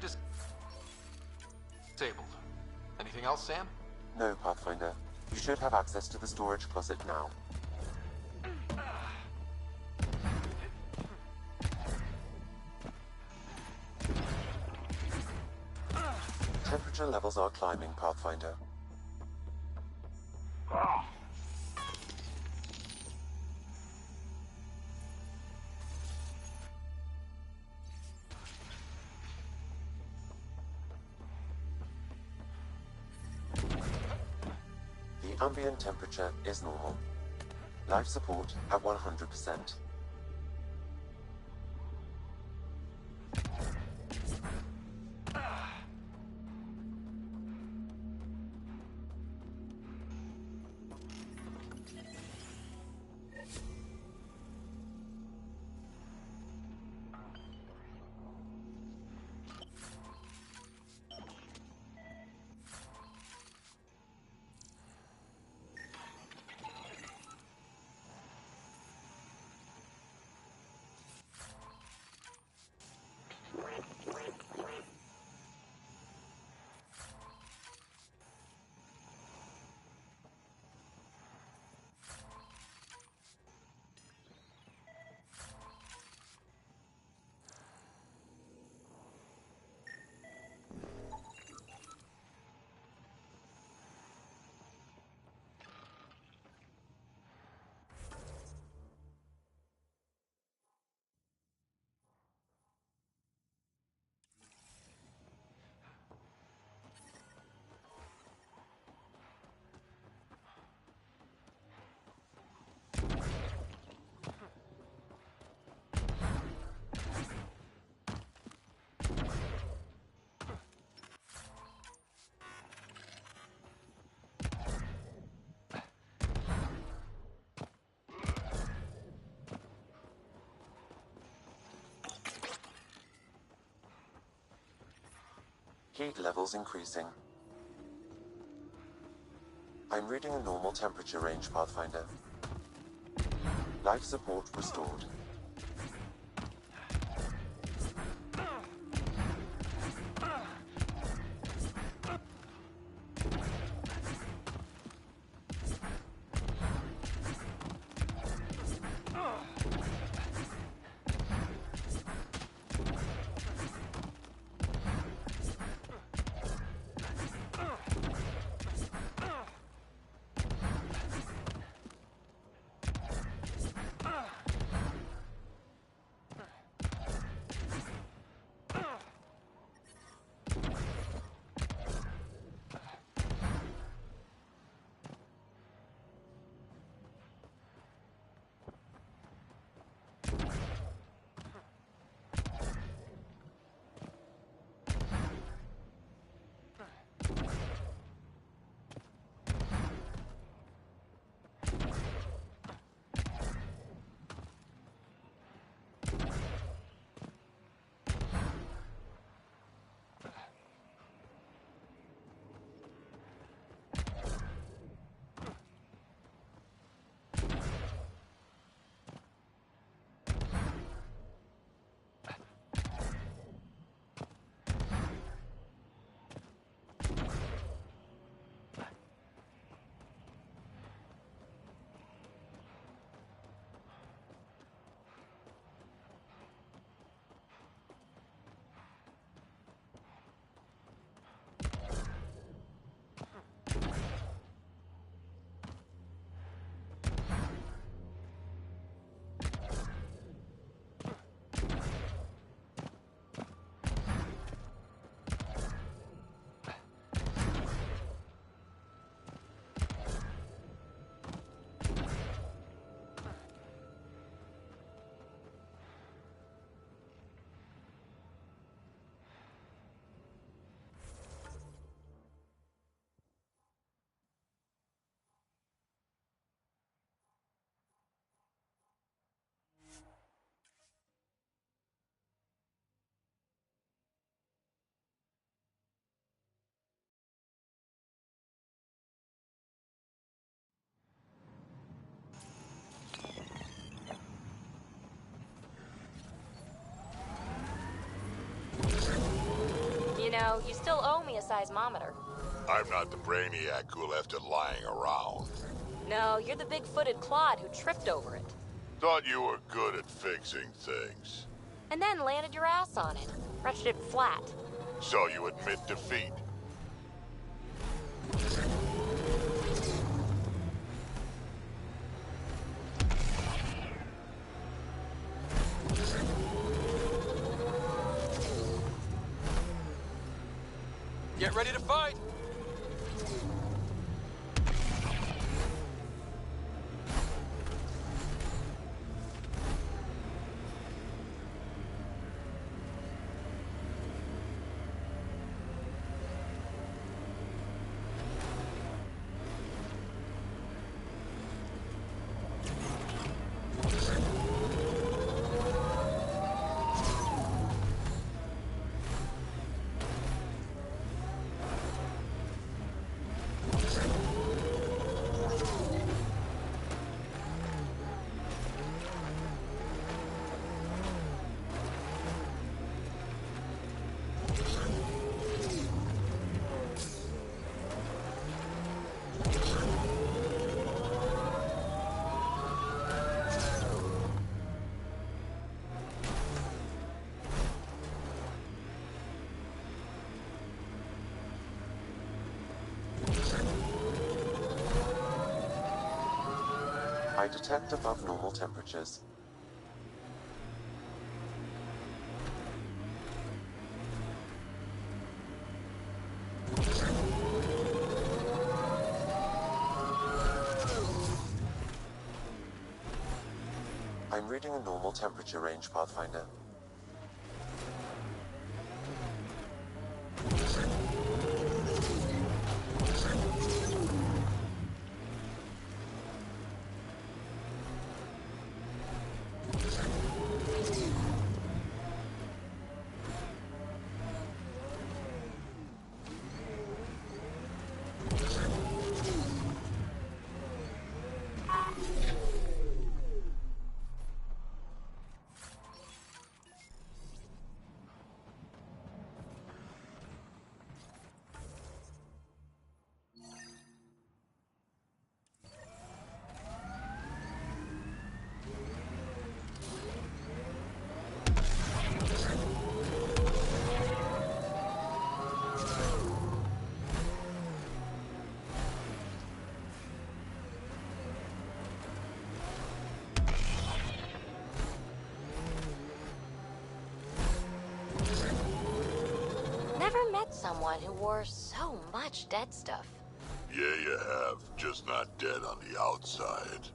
disabled. Anything else, Sam? No, Pathfinder. You should have access to the storage closet now. Temperature levels are climbing, Pathfinder. The ambient temperature is normal. Life support at 100%. Heat levels increasing. I'm reading a normal temperature range, Pathfinder. Life support restored. You know, you still owe me a seismometer. I'm not the brainiac who left it lying around. No, you're the big-footed clod who tripped over it. Thought you were good at fixing things. And then landed your ass on it. Wrenched it flat. So you admit defeat. Get ready to fight! I detect above normal temperatures. I'm reading a normal temperature range, Pathfinder. never met someone who wore so much dead stuff. Yeah, you have. Just not dead on the outside.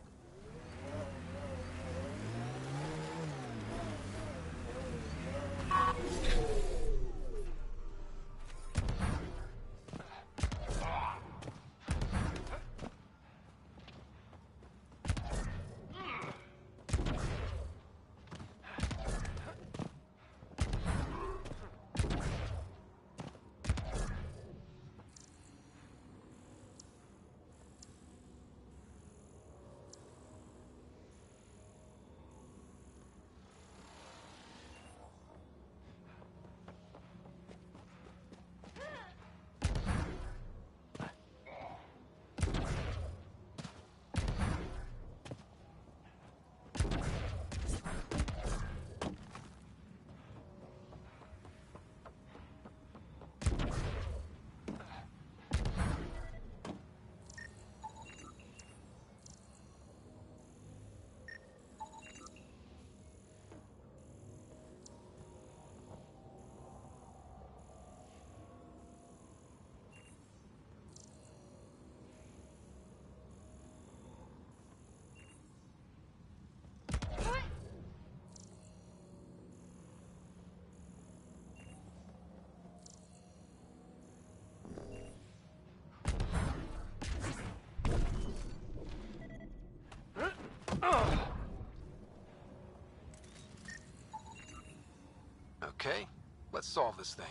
Okay, let's solve this thing.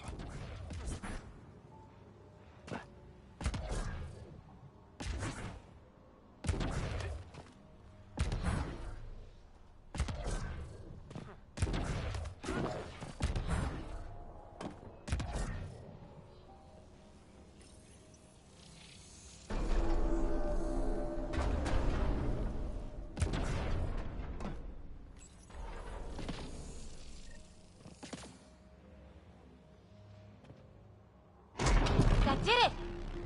That did it!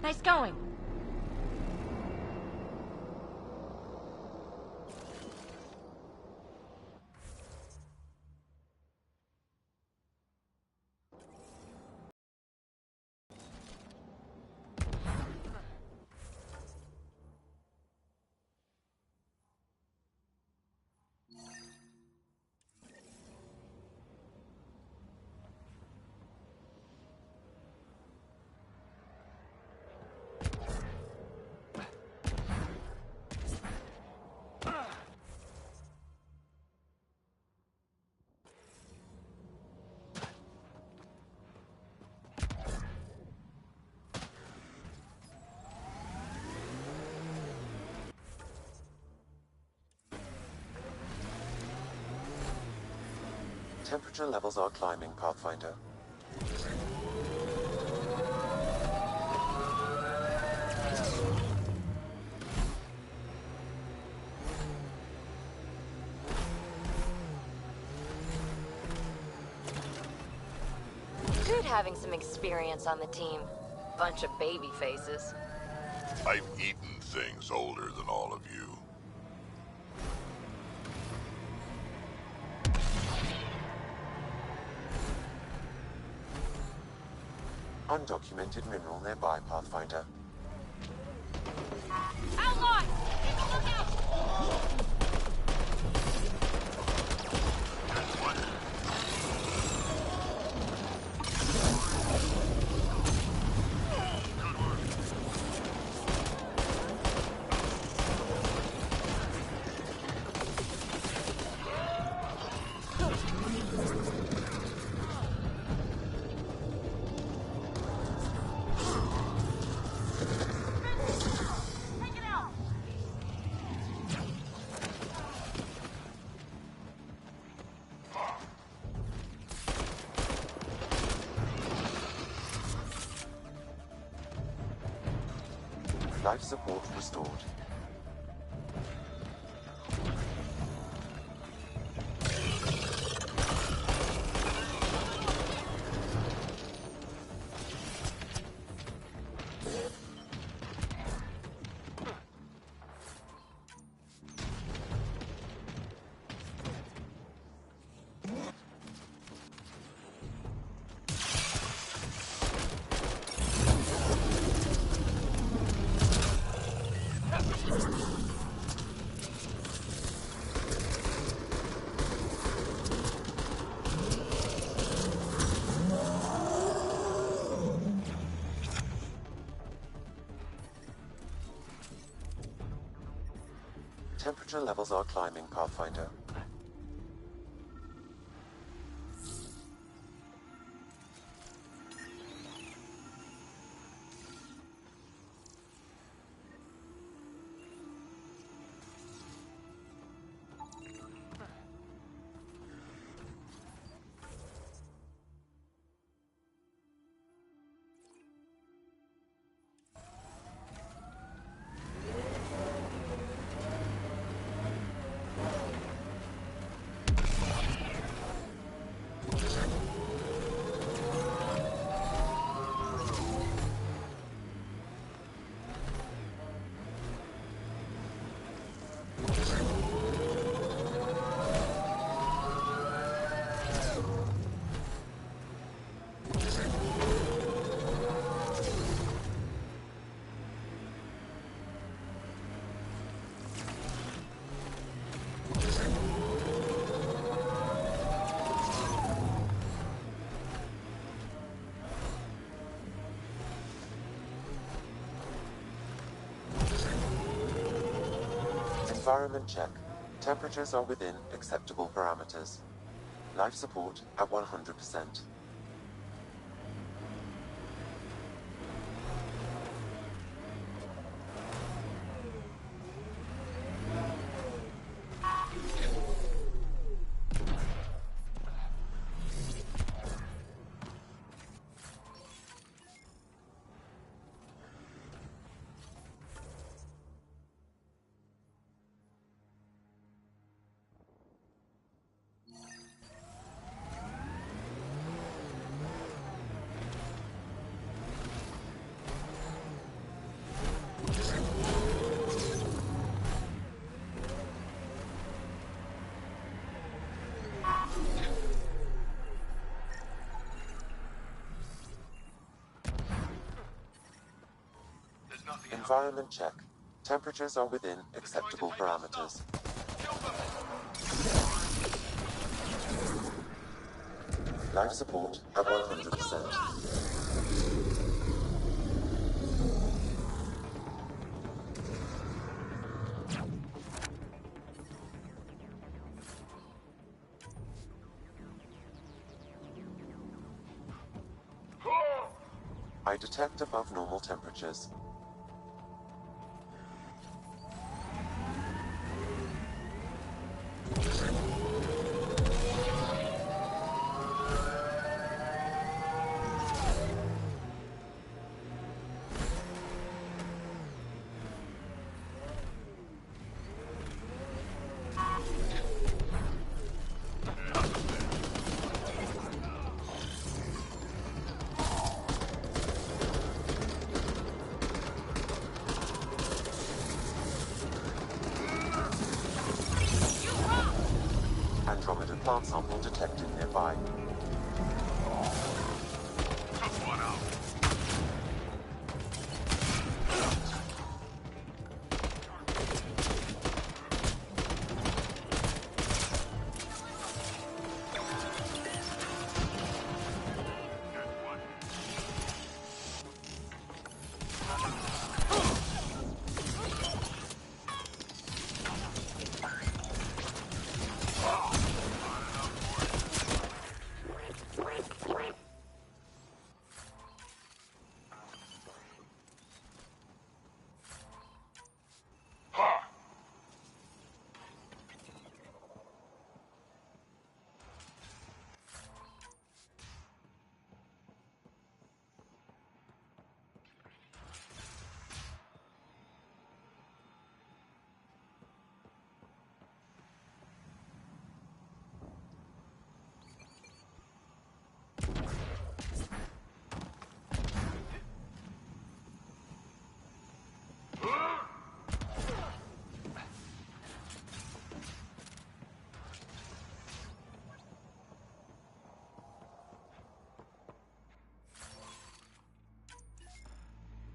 Nice going. Temperature levels are climbing, Pathfinder. Good having some experience on the team. Bunch of baby faces. I've eaten things older than all of you. Undocumented mineral nearby, Pathfinder. Outlaws! Keep a lookout! Life support restored. Temperature levels are climbing, Pathfinder. Environment check. Temperatures are within acceptable parameters. Life support at 100%. Environment check. Temperatures are within acceptable parameters. Life support at 100%. I detect above normal temperatures. Andromeda plant sample detected nearby.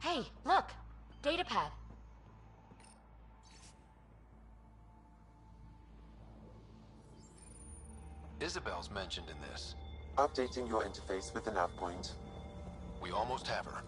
Hey, look! Datapad. Isabel's mentioned in this. Updating your interface with the nav point. We almost have her.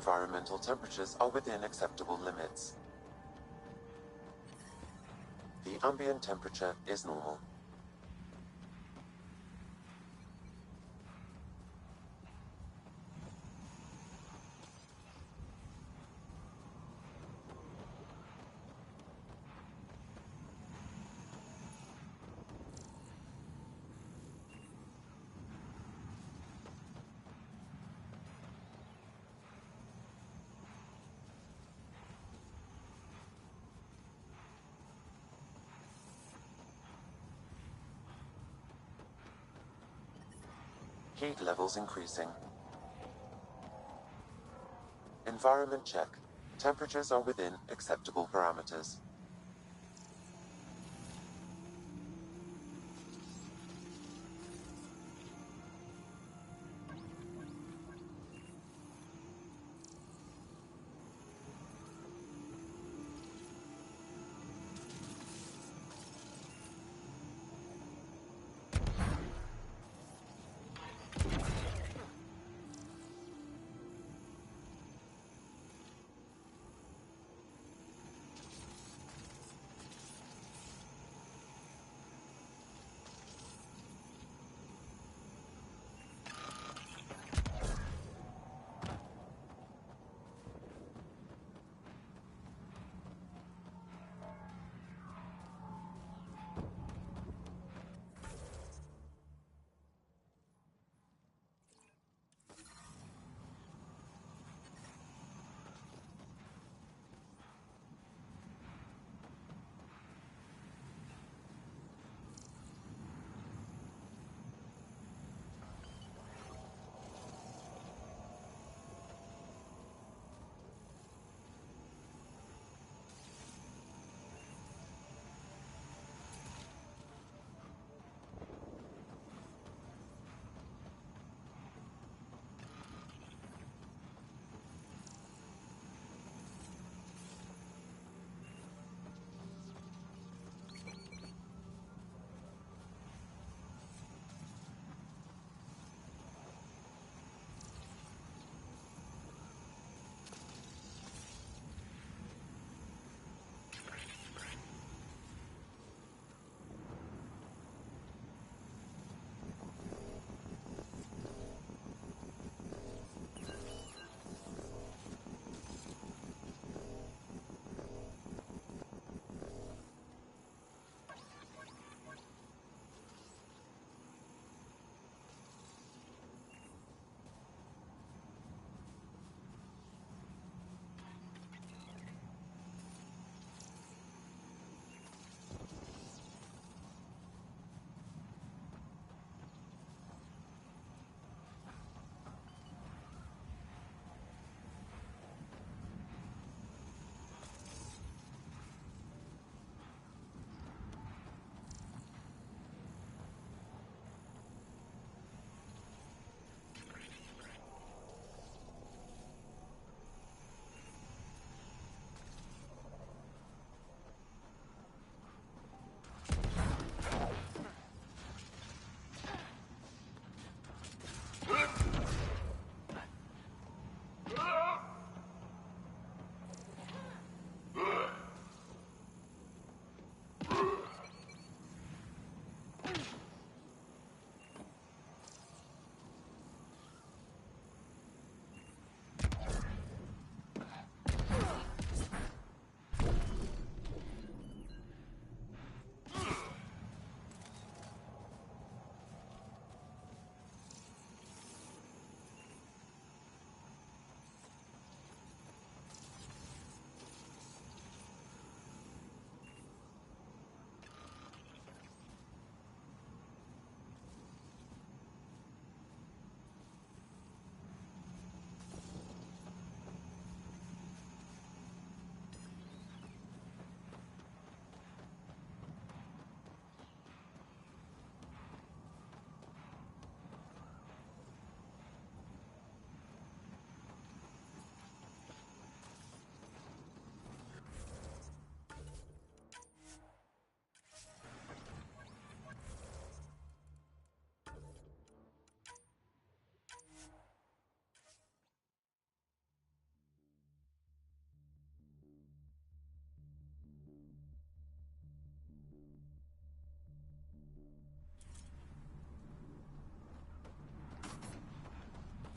Environmental temperatures are within acceptable limits. The ambient temperature is normal. Heat levels increasing. Environment check. Temperatures are within acceptable parameters.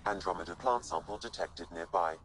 Andromeda plant sample detected nearby.